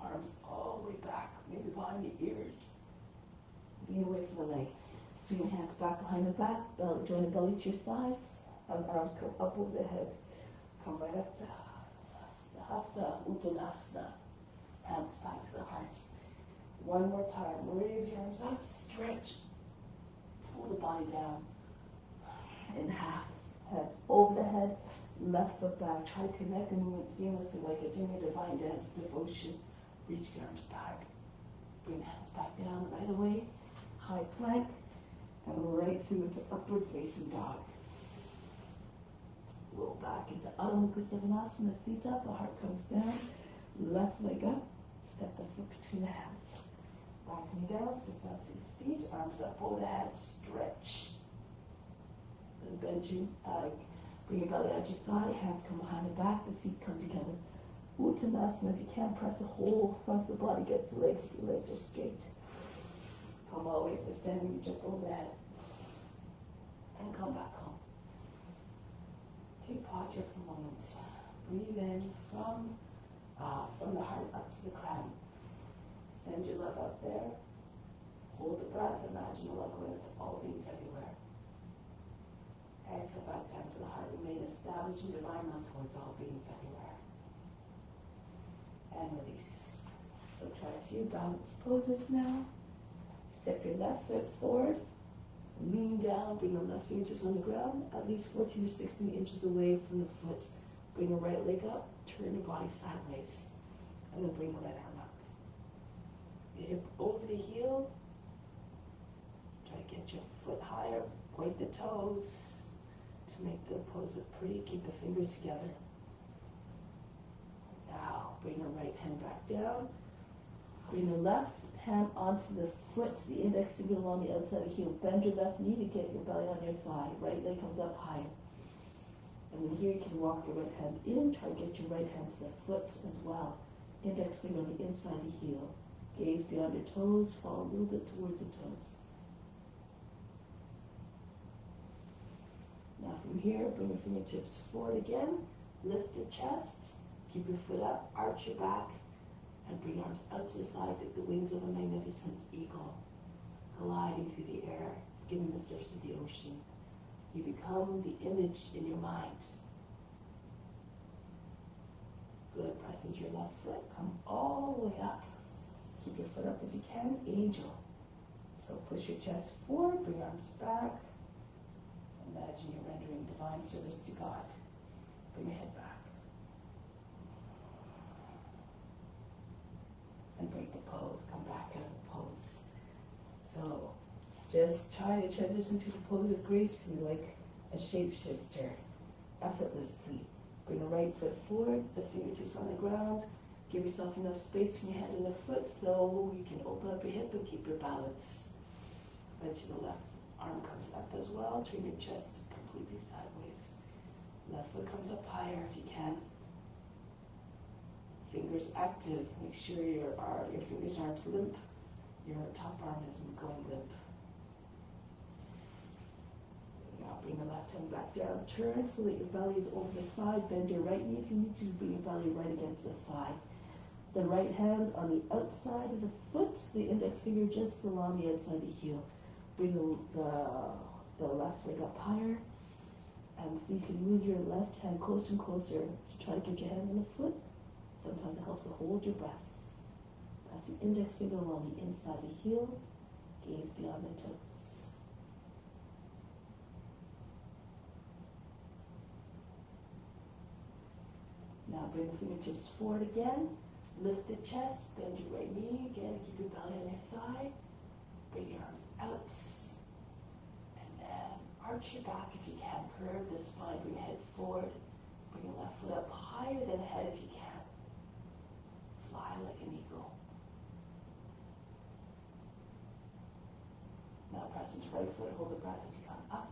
Arms all the way back. Maybe behind the ears. Lean away from the leg. Swing your hands back behind the back. Join the belly to your thighs. And arms come up over the head. Come right up to Hasta Uttanasana. Hands back to the heart. One more time. Raise your arms up. Stretch. Pull the body down. In half. Hands over the head. Left foot back. Try to connect the movement seamlessly like you're doing a divine dance devotion. Reach the arms back. Bring the hands back down right away. High plank. And right through into upward facing dog. Roll back into Adho Mukha Svanasana. Seat up. The heart comes down. Left leg up. Step the foot between the hands. Back knee down. Sit down to the seat. Arms up over the head. Stretch. Then bend you. Bring your belly out your thigh. Hands come behind the back. The feet come together. Uttanasana. If you can't press the whole front of the body against the legs, if your legs are straight. Come all the way up to standing. Reach up over the head. And come back home. Take pause here for a moment. Breathe in from the heart up to the crown. Send your love out there. Hold the breath. Imagine the love going to all beings everywhere. Exhale back down to the heart. Remain established in divine love towards all beings everywhere. And release. So try a few balanced poses now. Step your left foot forward. Lean down, bring the left fingertips on the ground, at least 14 or 16 inches away from the foot. Bring the right leg up, turn your body sideways, and then bring the right arm up. Your hip over the heel. Try to get your foot higher, point the toes to make the pose look pretty. Keep the fingers together. Now, bring the right hand back down. Bring the left hand onto the foot, the index finger along the outside of the heel. Bend your left knee to get your belly on your thigh. Right leg comes up higher. And then here you can walk your right hand in. Try to get your right hand to the foot as well. Index finger on the inside of the heel. Gaze beyond your toes. Fall a little bit towards the toes. Now from here, bring your fingertips forward again. Lift the chest. Keep your foot up. Arch your back. And bring arms out to the side like the wings of a magnificent eagle, gliding through the air, skimming the surface of the ocean. You become the image in your mind. Good. Press into your left foot. Come all the way up. Keep your foot up if you can. Angel. So push your chest forward. Bring arms back. Imagine you're rendering divine service to God. Bring your head back. And break the pose, come back out of the pose. So just try to transition to the poses gracefully like a shapeshifter, effortlessly. Bring the right foot forward, the fingertips on the ground. Give yourself enough space between your hand and the foot so you can open up your hip and keep your balance. Bend to the left arm comes up as well. Turn your chest completely sideways. Left foot comes up higher if you can. Fingers active. Make sure your fingers aren't limp. Your top arm isn't going limp. Now bring the left hand back down. Turn so that your belly is over the side. Bend your right knee if you need to. Bring your belly right against the thigh. The right hand on the outside of the foot. The index finger just along the outside of the heel. Bring the left leg up higher. And so you can move your left hand closer and closer to try to get your hand on the foot. Sometimes it helps to hold your breath. Press the index finger along the inside of the heel. Gaze beyond the toes. Now bring the fingertips forward again. Lift the chest, bend your right knee. Again, keep your belly on your thigh. Bring your arms out. And then arch your back if you can. Curve the spine, bring your head forward. Bring your left foot up higher than head if you can. Fly like an eagle. Now press into right foot, hold the breath as you come up.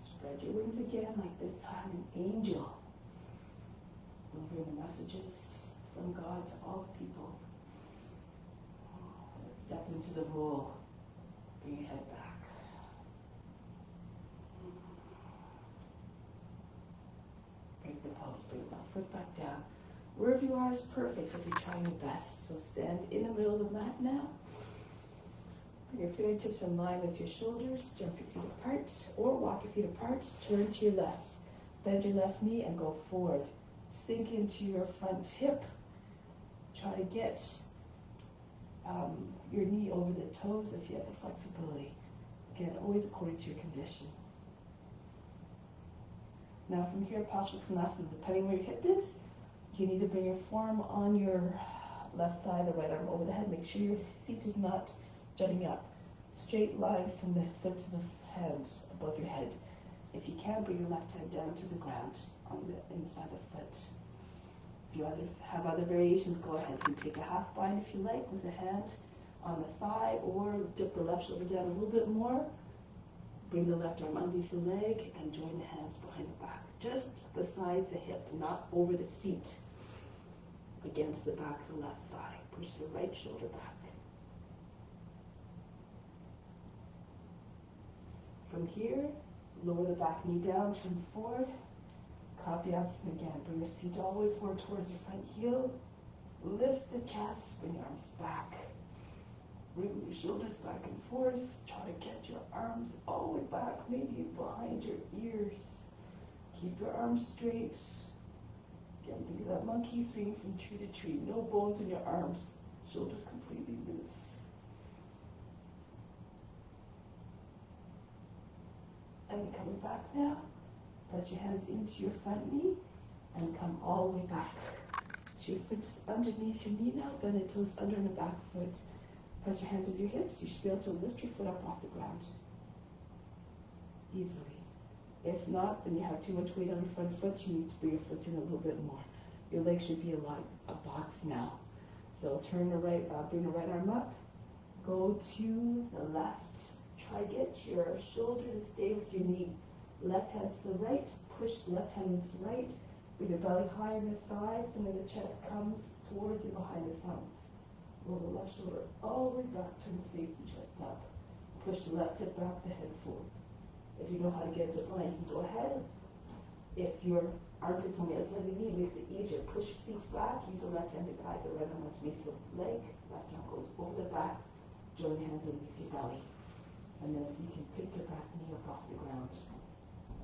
Spread your wings again, like this time an angel. Delivering the messages from God to all people. Let's step into the role. Bring your head back. Break the pulse, bring the foot back down. Wherever you are is perfect if you're trying your best. So stand in the middle of the mat now. Bring your fingertips in line with your shoulders. Jump your feet apart or walk your feet apart. Turn to your left. Bend your left knee and go forward. Sink into your front hip. Try to get your knee over the toes if you have the flexibility. Again, always according to your condition. Now from here, Paschimottanasana, depending where your hip is, you can either bring your forearm on your left thigh, the right arm over the head. Make sure your seat is not jutting up. Straight line from the foot to the hands above your head. If you can, bring your left hand down to the ground on the inside of the foot. If you have other variations, go ahead. You can take a half bind if you like with a hand on the thigh, or dip the left shoulder down a little bit more. Bring the left arm underneath the leg and join the hands behind the back. Just beside the hip, not over the seat. Against the back of the left thigh. Push the right shoulder back. From here, lower the back knee down, turn forward. Kapiasana again. Bring your seat all the way forward towards your front heel. Lift the chest, bring your arms back. Bring your shoulders back and forth. Try to get your arms all the way back, maybe behind your ears. Keep your arms straight. Again, think of that monkey swinging from tree to tree. No bones in your arms. Shoulders completely loose. And coming back now. Press your hands into your front knee and come all the way back. So your foot's underneath your knee now, bend the toes under and the back foot. Press your hands over your hips. You should be able to lift your foot up off the ground easily. If not, then you have too much weight on your front foot. You need to bring your foot in a little bit more. Your leg should be a box now. So bring the right arm up. Go to the left. Try to get your shoulder to stay with your knee. Left hand to the right, push the left hand into the right, bring your belly higher in the thighs, and then the chest comes towards and behind the thumbs. Roll the left shoulder all the way back, turn the face and chest up. Push the left hip back, the head forward. If you know how to get into plank, you can go ahead. If your armpit's on the outside of the knee, it makes it easier. Push your seat back, use the left hand to guide the right arm underneath the leg, left arm goes over the back, join your hands underneath your belly. And then so you can pick your back knee up off the ground.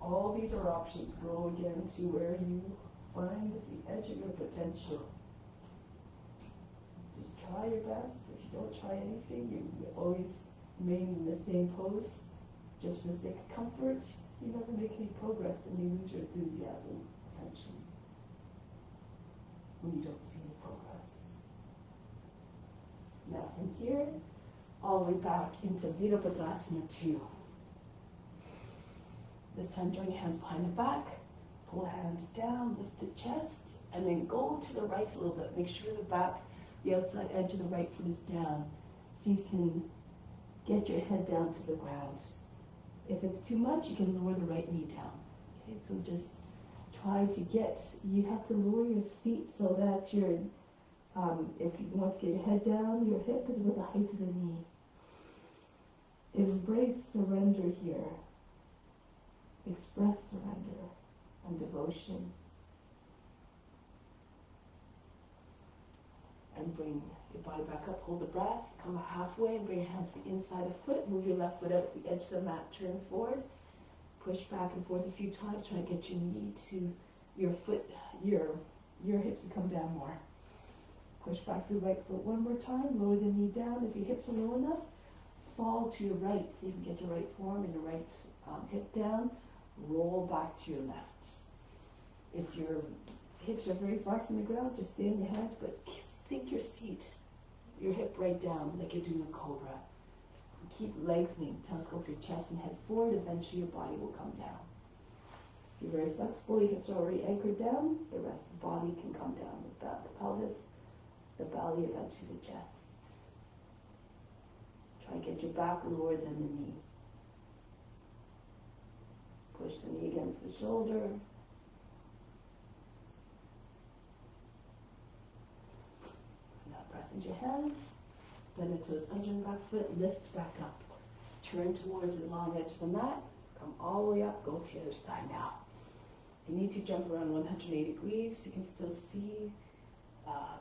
All these are options. Go again to where you find the edge of your potential. Just try your best. If you don't try anything, you always remain in the same pose. Just for the sake of comfort, you never make any progress and you lose your enthusiasm eventually when you don't see any progress. Now from here, all the way back into Virabhadrasana 2. This time, join your hands behind the back, pull the hands down, lift the chest, and then go to the right a little bit. Make sure the outside edge of the right foot is down. See if you can get your head down to the ground. If it's too much, you can lower the right knee down. Okay, so just try to get, you have to lower your seat so that you're, if you want to get your head down, your hip is with the height of the knee. Embrace surrender here. Express surrender and devotion. And bring your body back up, hold the breath, come out halfway and bring your hands to the inside of the foot, move your left foot out to the edge of the mat, turn forward, push back and forth a few times, try to get your knee to your foot, your hips to come down more. Push back to the right foot one more time, lower the knee down. If your hips are low enough, fall to your right so you can get your right forearm and your right hip down, roll back to your left. If your hips are very far from the ground, just stay on your hands, but sink your seat, your hip right down like you're doing a cobra. Keep lengthening, telescope your chest and head forward, eventually your body will come down. If you're very flexible, your hips are already anchored down, the rest of the body can come down with that, the pelvis, the belly, eventually the chest. Try to get your back lower than the knee. Push the knee against the shoulder. Now press into your hands. Bend the toes under the back foot, lift back up. Turn towards the long edge of the mat. Come all the way up, go to the other side now. If you need to jump around 180 degrees, you can still see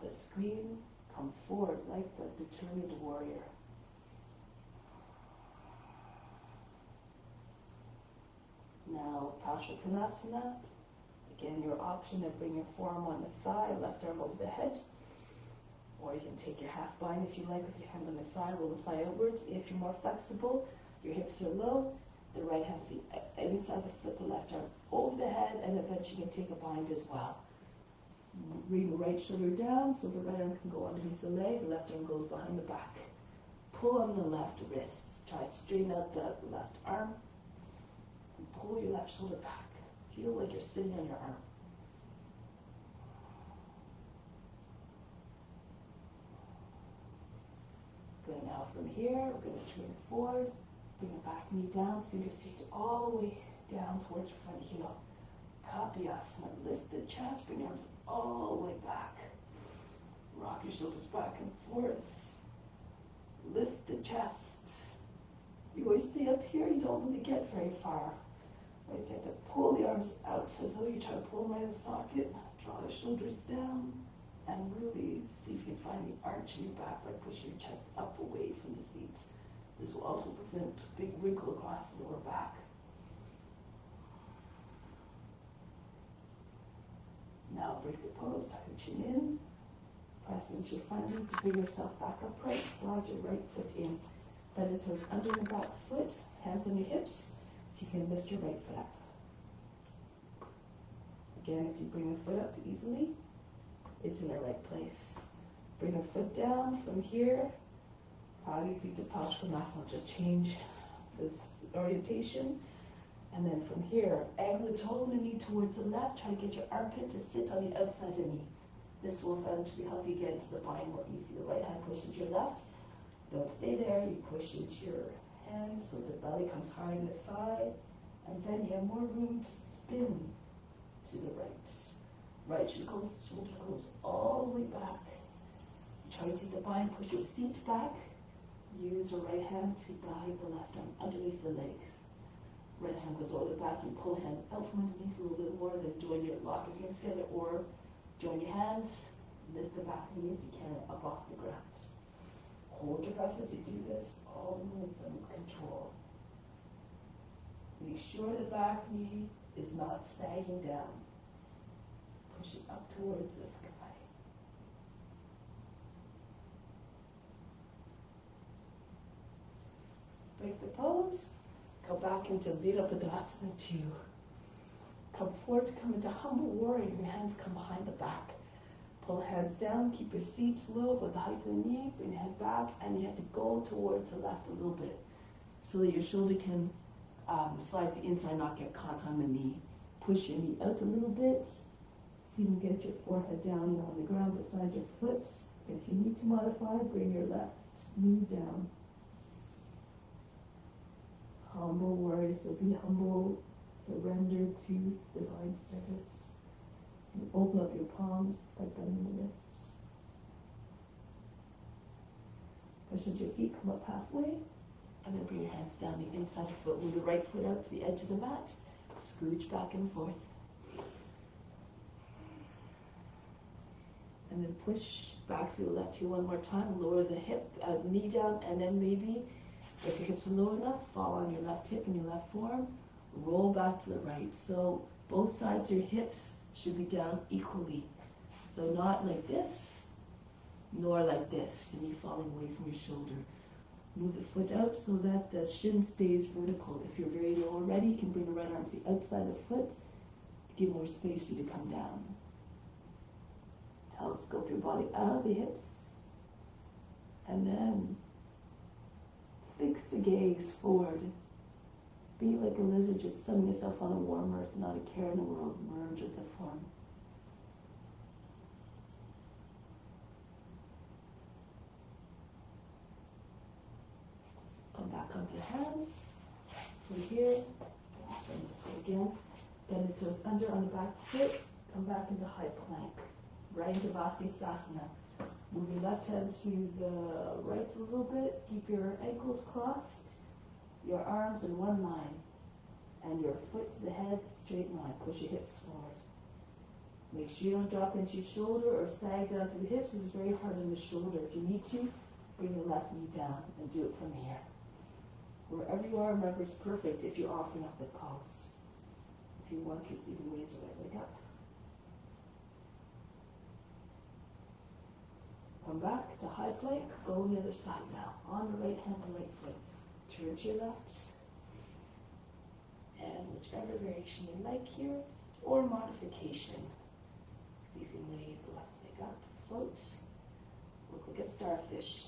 the screen. Come forward like the determined warrior. Now, Parsvakonasana. Again, your option to bring your forearm on the thigh, left arm over the head. Or you can take your half bind if you like with your hand on the thigh, roll the thigh outwards. If you're more flexible, your hips are low, the right hand to the inside the foot, the left arm over the head, and eventually you can take a bind as well. Bring the right shoulder down so the right arm can go underneath the leg, the left arm goes behind the back. Pull on the left wrist. Try to straighten out the left arm. And pull your left shoulder back. Feel like you're sitting on your arm. Good, now from here, we're going to turn forward, bring your back knee down, sink your seat all the way down towards your front heel. Kapyasana, lift the chest, bring your arms all the way back. Rock your shoulders back and forth. Lift the chest. You always stay up here, you don't really get very far. Right, so you have to pull the arms out, so as though you try to pull them right in the socket, draw the shoulders down, and really see if you can find the arch in your back by pushing your chest up away from the seat. This will also prevent a big wrinkle across the lower back. Now break the pose, tuck the chin in, press into your front knee to bring yourself back upright, slide your right foot in, bend the toes under the back foot, hands on your hips, so you can lift your right foot up. Again, if you bring the foot up easily, it's in the right place. Bring the foot down from here, probably if you do Parsvakonasana, just change this orientation. And then from here, angle the toe and the knee towards the left. Try to get your armpit to sit on the outside of the knee. This will eventually help you get into the bind more easy. The right hand push into your left. Don't stay there. You push into your hands so the belly comes high in the thigh. And then you have more room to spin to the right. Right shoulder goes all the way back. Try to take the bind, push your seat back. Use your right hand to guide the left arm underneath the leg. Right hand goes over the back, you pull hand out from underneath a little bit more, then join your lock your fingers together, or join your hands, lift the back knee if you can up off the ground. Hold your breath as you do this, all the momentum control. Make sure the back knee is not sagging down. Push it up towards the sky. Break the pose. Go back into Virabhadrasana 2. Come forward to come into humble warrior. Your hands come behind the back. Pull hands down. Keep your seats low with the height of the knee. Bring the head back, and you have to go towards the left a little bit so that your shoulder can slide to the inside, not get caught on the knee. Push your knee out a little bit. See if you can get your forehead down on the ground beside your foot. If you need to modify, bring your left knee down. humble word, so be humble, surrender to divine service. And open up your palms by bending the wrists. Push into your feet, come up halfway, and then bring your hands down the inside foot. Move the right foot out to the edge of the mat. Scooch back and forth. And then push back through the left heel one more time. Lower the hip, knee down, and then maybe, if your hips are low enough, fall on your left hip and your left forearm. Roll back to the right. So both sides of your hips should be down equally. So not like this, nor like this, the knee falling away from your shoulder. Move the foot out so that the shin stays vertical. If you're very low already, you can bring the right arm to the outside of the foot to give more space for you to come down. Telescope your body out of the hips. And then fix the gaze forward. Be like a lizard, just sunning yourself on a warm earth, not a care in the world. Merge with the form. Come back onto the hands. From here, turn this way again. Bend the toes under on the back foot. Come back into high plank. Right into Vasisthasana. Move your left hand to the right a little bit. Keep your ankles crossed. Your arms in one line. And your foot to the head, straight line. Push your hips forward. Make sure you don't drop into your shoulder or sag down to the hips. It's very hard on the shoulder. If you need to, bring the left knee down and do it from here. Wherever you are, remember it's perfect if you're offering up the pulse. If you want to, you can raise your right leg up. Come back to high plank. Go on the other side now. On the right hand and right foot. Turn to your left. And whichever variation you like here, or modification. So you can raise the left leg up, float. Look like a starfish.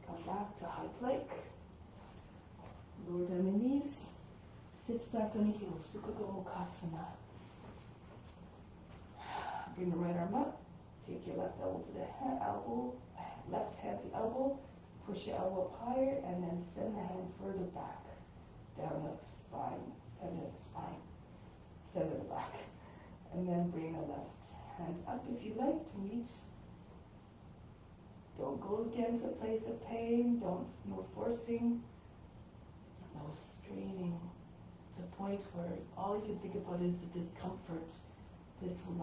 Come back to high plank. Lower down the knees. Sit back on your heels. Sukha Gomukhasana. Bring the right arm up. Take your left elbow to the elbow. Left hand to elbow. Push your elbow up higher and then send the hand further back. Down the spine. Center of the spine. Center of the back. And then bring the left hand up if you like to meet. Don't go against a place of pain. No forcing. No straining. It's a point where all you can think about is the discomfort. This will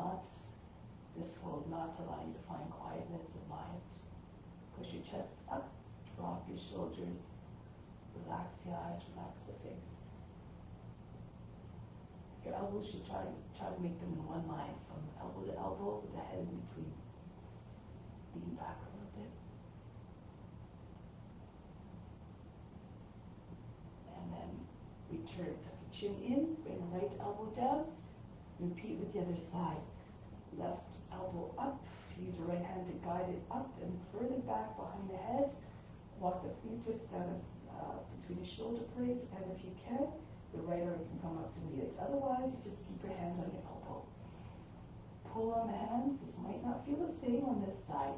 not allow you to find quietness of mind. Push your chest up, drop your shoulders, relax the eyes, relax the face. Your elbows should try to make them in one line from elbow to elbow with the head in between. Lean back a little bit. And then return, tuck your chin in, bring the right elbow down. Repeat with the other side. Left elbow up. Use the right hand to guide it up and further back behind the head. Walk the fingertips down between the shoulder blades, and if you can, the right arm can come up to meet it. Otherwise, you just keep your hand on your elbow. Pull on the hands. This might not feel the same on this side.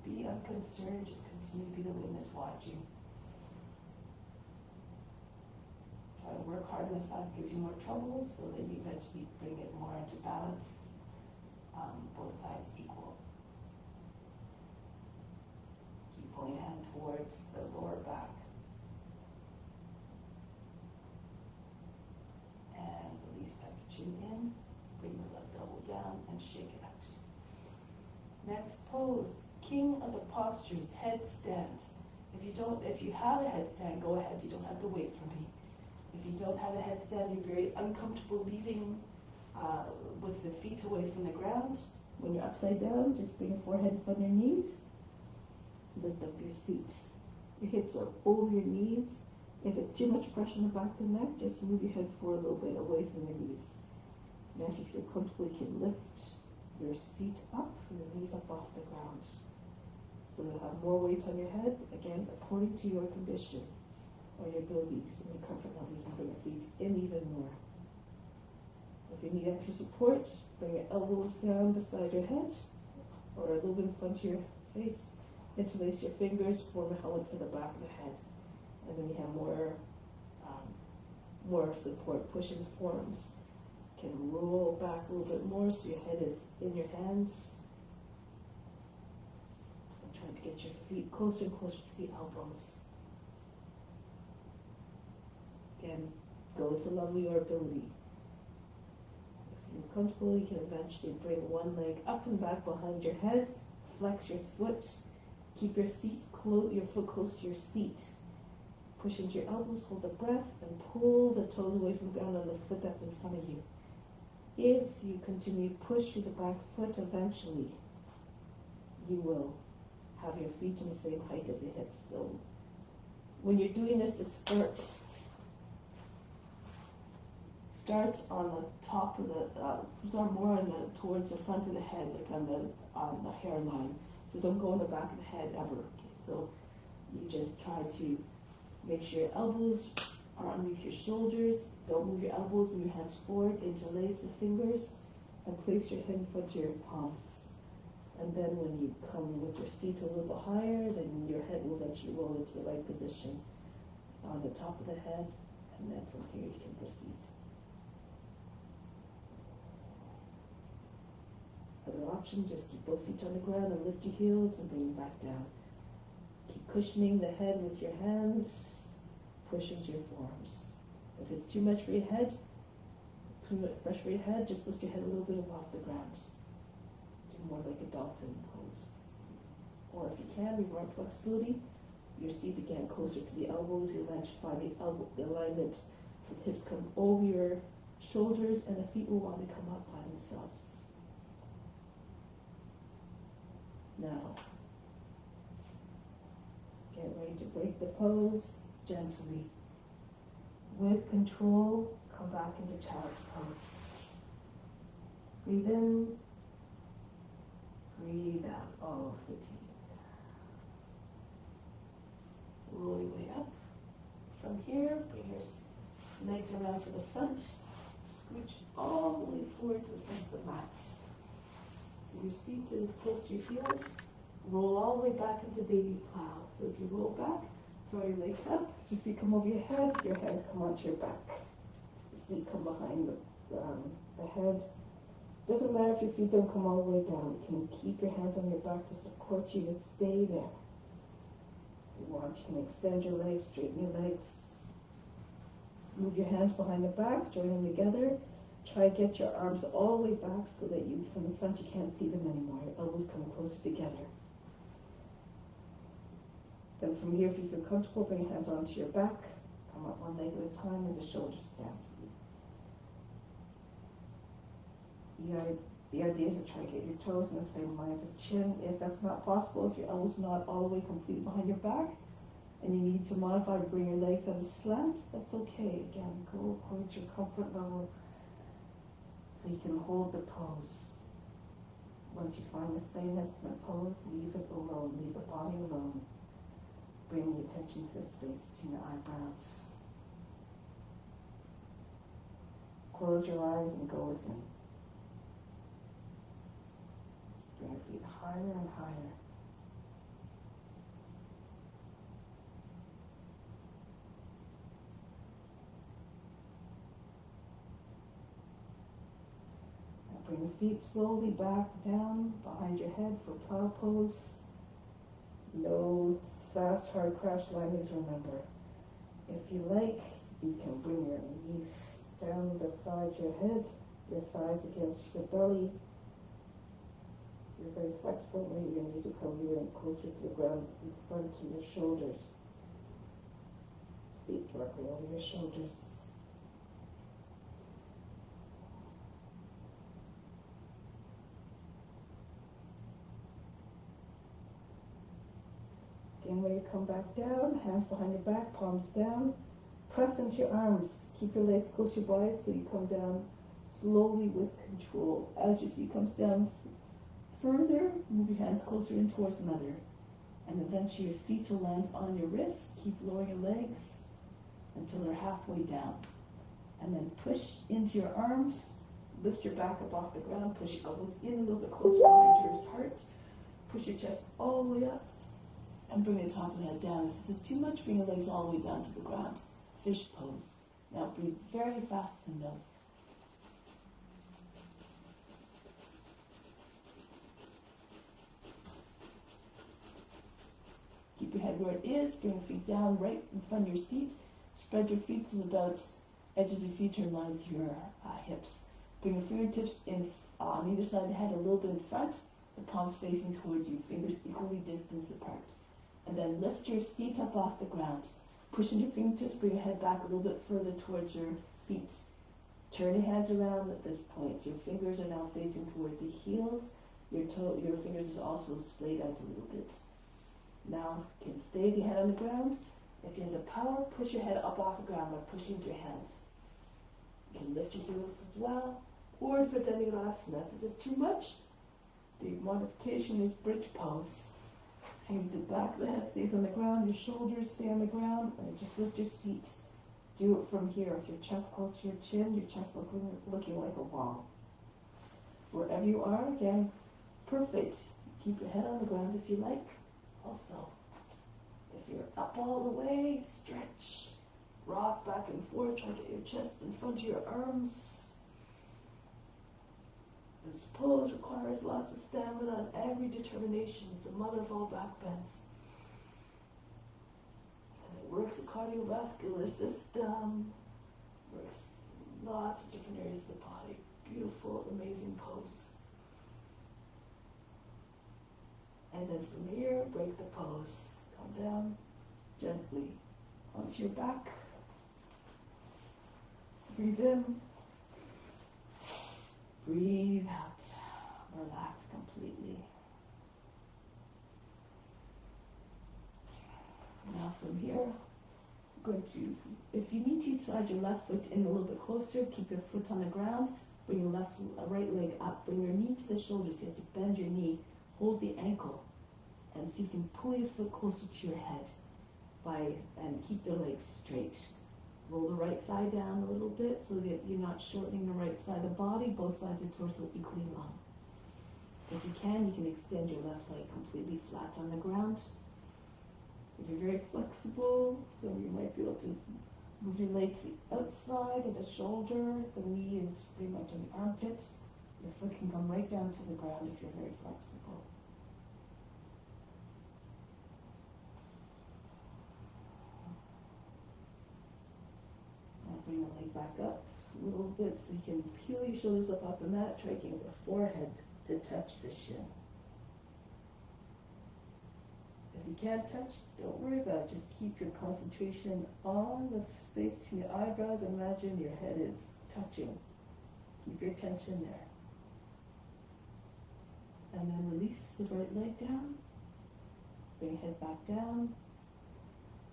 Be unconcerned. Just continue to be the witness watching. Try to work hard on the side that gives you more trouble, so that you eventually bring it more into balance. Both sides equal. Keep pulling your hand towards the lower back. And release, tuck your chin in, bring the left elbow down and shake it out. Next pose, king of the postures, headstand. If you have a headstand, go ahead, you don't have to wait for me. If you don't have a headstand, you're very uncomfortable leaving with the feet away from the ground. When you're upside down, just bring your forehead in front of your knees. Lift up your seat. Your hips are over your knees. If it's too much pressure on the back of the neck, just move your head forward a little bit away from your knees. Now if you feel comfortable, you can lift your seat up and your knees up off the ground. So you'll have more weight on your head, again, according to your condition or your abilities and your comfort level. You can bring your feet in even more. If you need extra support, bring your elbows down beside your head or a little bit in front of your face Interlace your fingers, form a helmet for the back of the head. And then you have more support. Pushing the forearms. Can roll back a little bit more so your head is in your hands. And trying to get your feet closer and closer to the elbows. Again, go to level your ability. If you're comfortable, you can eventually bring one leg up and back behind your head. Flex your foot. Keep your foot close to your seat. Push into your elbows, hold the breath, and pull the toes away from the ground on the foot that's in front of you. If you continue to push with the back foot, eventually you will have your feet in the same height as the hips. So when you're doing this, to start on the top of the, start more on the, towards the front of the head, like on the hairline. So don't go in the back of the head ever. Okay? So you just try to make sure your elbows are underneath your shoulders. Don't move your elbows, move your hands forward, interlace the fingers, and place your hand in front of your palms. And then when you come with your seat a little bit higher, then your head will eventually roll into the right position on the top of the head, and then from here you can proceed. Other option, just keep both feet on the ground and lift your heels and bring them back down. Keep cushioning the head with your hands, push into your forearms. If it's too much for your head, just lift your head a little bit above the ground. Do more like a dolphin pose. Or if you can, you want flexibility, your seat again closer to the elbows. You'll eventually find the alignment for the hips come over your shoulders, and the feet will want to come up by themselves. Now, get ready to break the pose gently. With control, come back into child's pose. Breathe in, breathe out, all of fatigue. Roll your way up. From here, bring your legs around to the front. Scooch all the way forward to the front of the mat. So your seat is close to your heels. Roll all the way back into baby plow. So as you roll back, throw your legs up. So if you come over your hands come onto your back. Your feet come behind the head. Doesn't matter if your feet don't come all the way down. You can keep your hands on your back to support you to stay there. If you want, you can extend your legs, straighten your legs. Move your hands behind the back, join them together. Try to get your arms all the way back so that from the front you can't see them anymore. Your elbows come closer together. Then from here, if you feel comfortable, bring your hands onto your back. Come up one leg at a time and the shoulders down. The idea is to try to get your toes in the same line as the chin. If that's not possible, if your elbows not all the way completely behind your back, and you need to modify to bring your legs at a slant, that's okay. Again, go according to your comfort level so you can hold the pose. Once you find the sameness in the pose, leave it alone. Leave the body alone. Bring the attention to the space between your eyebrows. Close your eyes and go within. Bring your feet higher and higher. Now bring your feet slowly back down behind your head for plow pose. No fast, hard crash landings, remember. If you like, you can bring your knees down beside your head, your thighs against your belly. You're very flexible. Maybe your knees will come even closer to the ground in front of your shoulders. Feet directly over your shoulders. Again, when you come back down, hands behind your back, palms down. Press into your arms. Keep your legs close to your body so you come down slowly with control. As your seat comes down further, move your hands closer in towards another. And eventually your seat will land on your wrists. Keep lowering your legs until they're halfway down. And then push into your arms. Lift your back up off the ground. Push your elbows in a little bit closer behind your heart. Push your chest all the way up. and bring the top of the head down. If this is too much, bring the legs all the way down to the ground. Fish pose. Now breathe very fast in the nose. Keep your head where it is. Bring your feet down right in front of your seat. Spread your feet to about edges of your feet are in line with your hips. Bring your fingertips in on either side of the head, a little bit in front. The palms facing towards you, fingers equally distanced apart. And then lift your seat up off the ground. Push into your fingertips, bring your head back a little bit further towards your feet. Turn your hands around at this point. Your fingers are now facing towards the heels. Your fingers are also splayed out a little bit. Now, you can stay with your head on the ground. If you have the power, push your head up off the ground by pushing with your hands. You can lift your heels as well. Or inverting asana. If this is too much, the modification is bridge pose. So the back of the head stays on the ground, your shoulders stay on the ground, and just lift your seat. Do it from here. If your chest close to your chin, your chest looking like a wall. Wherever you are, again, perfect. Keep your head on the ground if you like. Also, if you're up all the way, stretch. Rock back and forth, try to get your chest in front of your arms. This pose requires lots of stamina and every determination. It's the mother of all back bends. And it works the cardiovascular system, works lots of different areas of the body. Beautiful, amazing pose. And then from here, break the pose. Come down gently onto your back. Breathe in. Breathe out. Relax completely. Now from here, I'm going to, if you need to, slide your left foot in a little bit closer. Keep your foot on the ground. Bring your right leg up. Bring your knee to the shoulders. You have to bend your knee. Hold the ankle. And see if you can pull your foot closer to your head and keep the legs straight. Roll the right thigh down a little bit so that you're not shortening the right side of the body. Both sides of the torso equally long. If you can extend your left leg completely flat on the ground. If you're very flexible, so you might be able to move your leg to the outside of the shoulder. The knee is pretty much on the armpit. Your foot can come right down to the ground if you're very flexible. Bring the leg back up a little bit so you can peel your shoulders up off the mat. Try to get the forehead to touch the shin. If you can't touch, don't worry about it. Just keep your concentration on the space between your eyebrows. Imagine your head is touching. Keep your attention there. And then release the right leg down. Bring your head back down.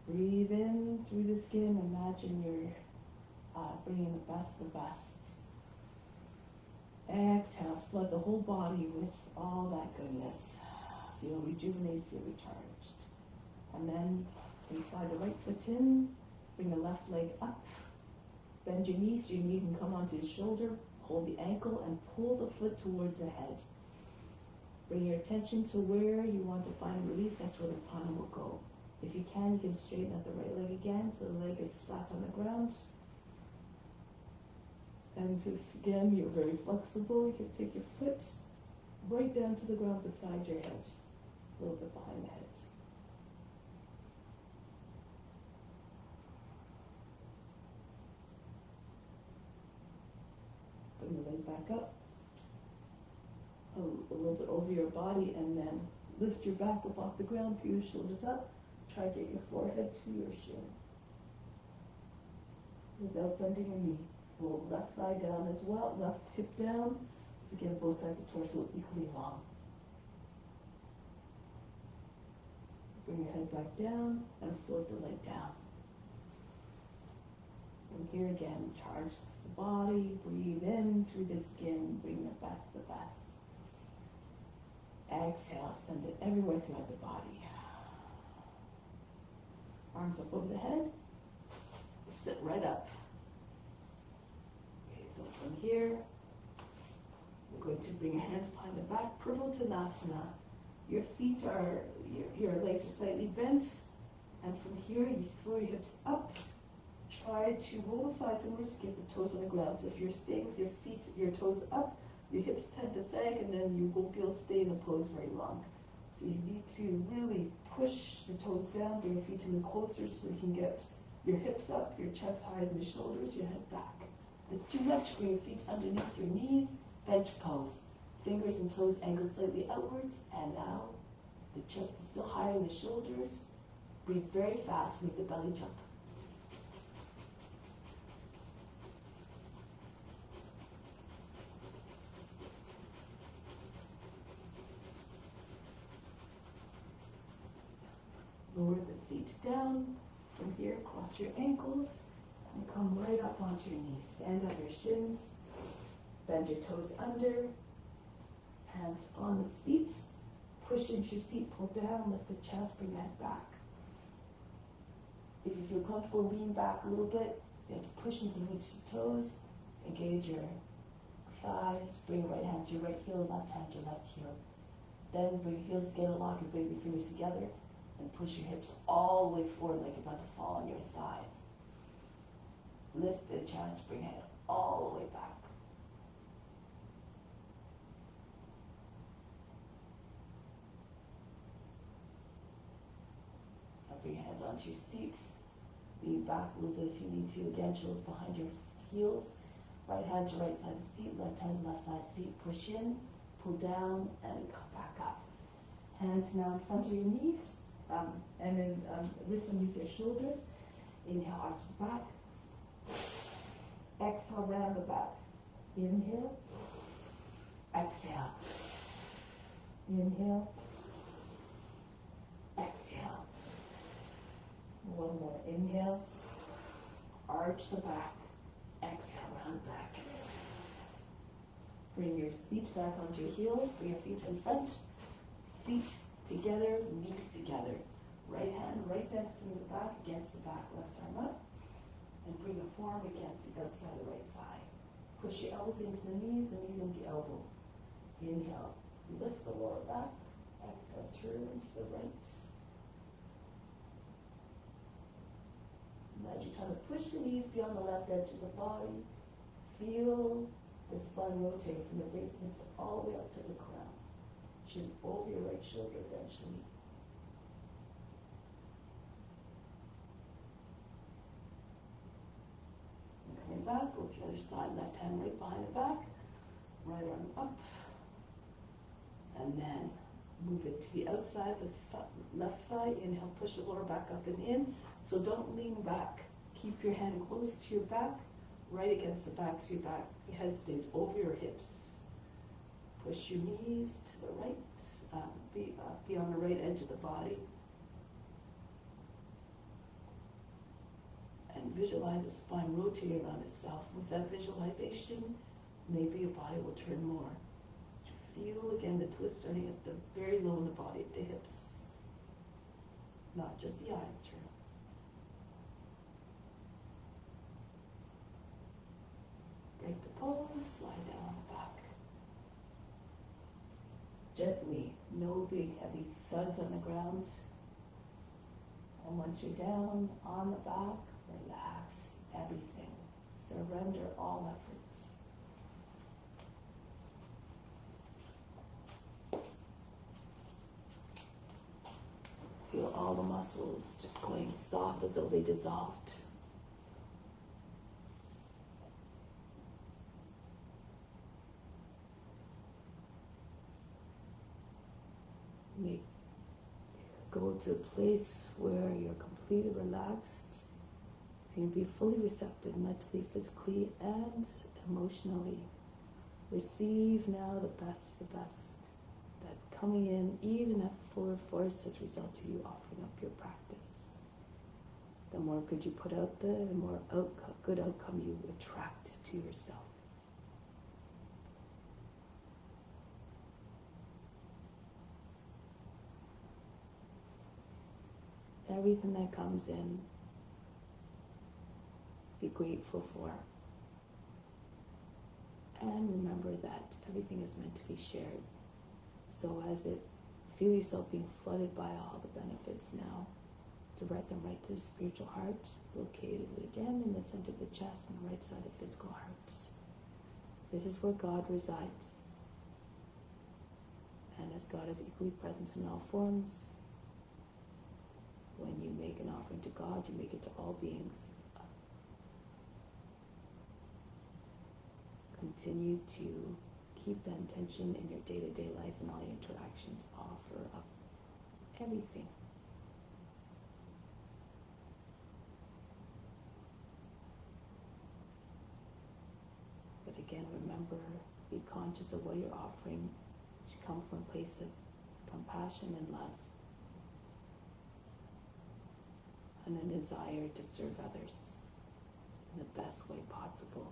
Breathe in through the skin. Imagine you're bringing the best. Exhale, flood the whole body with all that goodness. Feel rejuvenated, feel recharged. And then slide the right foot in, bring the left leg up, bend your knees so your knee can come onto his shoulder, hold the ankle and pull the foot towards the head. Bring your attention to where you want to find release, that's where the palm will go. If you can straighten out the right leg again so the leg is flat on the ground. And if, again, you're very flexible, you can take your foot right down to the ground beside your head, a little bit behind the head. Bring the leg back up, a little bit over your body, and then lift your back up off the ground, peel your shoulders up, try to get your forehead to your shin without bending your knee. Roll left thigh down as well, left hip down. So again, both sides of the torso equally long. Bring your head back down and float the leg down. And here again, charge the body, breathe in through the skin, bring the best. Exhale, send it everywhere throughout the body. Arms up over the head, sit right up. So from here, we're going to bring your hands behind the back, Purvottanasana. Your feet are, your legs are slightly bent, and from here you throw your hips up. Try to roll the thighs inwards, get the toes on the ground. So if you're staying with your feet, your toes up, your hips tend to sag, and then you won't be able to stay in the pose very long. So you need to really push the toes down, bring your feet in closer so you can get your hips up, your chest higher than the shoulders, your head back. If it's too much, bring your feet underneath your knees, bench pose. Fingers and toes angle slightly outwards, and now the chest is still higher than the shoulders. Breathe very fast, make the belly jump. Lower the seat down. From here, cross your ankles and come right up onto your knees. Stand up your shins. Bend your toes under. Hands on the seat. Push into your seat, pull down, lift the chest, bring your head back. If you feel comfortable, lean back a little bit. You have to push into each toes. Engage your thighs. Bring your right hand to your right heel, left hand to your left heel. Then bring your heels together, lock your baby fingers together, and push your hips all the way forward like you're about to fall on your thighs. Lift the chest, bring your head all the way back. Now bring your hands onto your seats. Lean back a little bit if you need to. Again, shoulders behind your heels. Right hand to right side of the seat, left hand left side of the seat. Push in, pull down, and come back up. Hands now in front of your knees. And then wrists underneath your shoulders. Inhale, arch the back. Exhale, round the back. Inhale. Exhale. Inhale. Exhale. One more. Inhale. Arch the back. Exhale, round the back. Bring your seat back onto your heels. Bring your feet in front. Feet together, knees together. Right hand right next to the back, against the back, left arm up. And bring the forearm against the outside of the right thigh. Push your elbows into the knees and knees into the elbow. Inhale, lift the lower back. Exhale, turn to the right. And as you try to push the knees beyond the left edge of the body, feel the spine rotate from the base of the hips all the way up to the crown. Chin over your right shoulder eventually. And coming back, go to the other side, left hand right behind the back, right arm up, and then move it to the outside, the left thigh. Inhale, push the lower back up and in. So don't lean back. Keep your hand close to your back, right against the back, so your head stays over your hips. Push your knees to the right, be on the right edge of the body. And visualize the spine rotating around itself. With that visualization, maybe your body will turn more. Feel again the twist starting at the very low in the body, at the hips. Not just the eyes turn. Break the pose, lie down on the back. Gently, no big heavy thuds on the ground. And once you're down on the back, relax everything. Surrender all effort. Feel all the muscles just going soft as though they dissolved. Go to a place where you're completely relaxed. So you can be fully receptive mentally, physically, and emotionally. Receive now the best that's coming in, even at fuller force as a result of you offering up your practice. The more good you put out there, the more good outcome you attract to yourself. Everything that comes in, be grateful for. And remember that everything is meant to be shared. So as it Feel yourself being flooded by all the benefits now. Direct them right to the spiritual heart, located again in the center of the chest and the right side of the physical heart. This is where God resides. And as God is equally present in all forms, when you make an offering to God, you make it to all beings. Continue to keep that intention in your day-to-day life and all your interactions. Offer up everything. But again, remember, be conscious of what you're offering. It should come from a place of compassion and love, and a desire to serve others in the best way possible.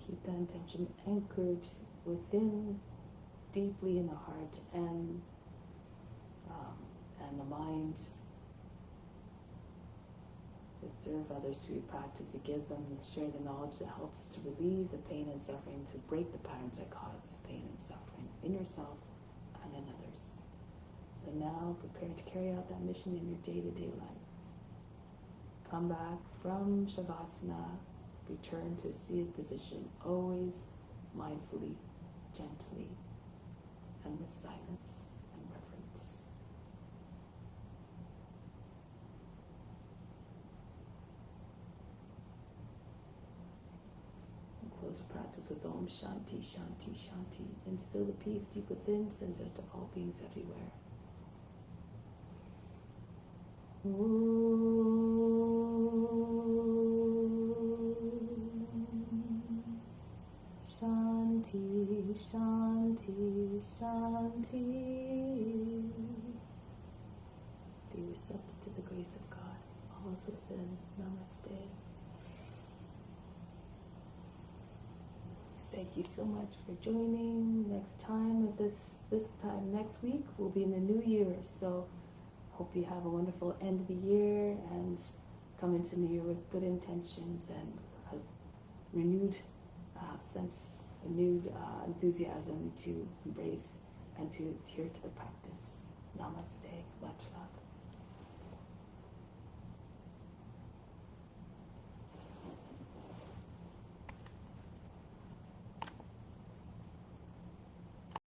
Keep that intention anchored within, deeply in the heart and the mind. To serve others through practice, to give them and share the knowledge that helps to relieve the pain and suffering, to break the patterns that cause pain and suffering in yourself and in others. So now prepare to carry out that mission in your day-to-day life. Come back from Shavasana, return to a seated position, always mindfully, gently, and with silence and reverence. And close the practice with Om Shanti, Shanti, Shanti. Instill the peace deep within, send it to all beings everywhere. Shanti, Shanti, Shanti. Be receptive to the grace of God. All is within. Namaste. Thank you so much for joining. Next time at this time next week we'll be in the new year. So hope you have a wonderful end of the year and come into the new year with good intentions and a renewed renewed enthusiasm to embrace and to adhere to the practice. Namaste. Much love.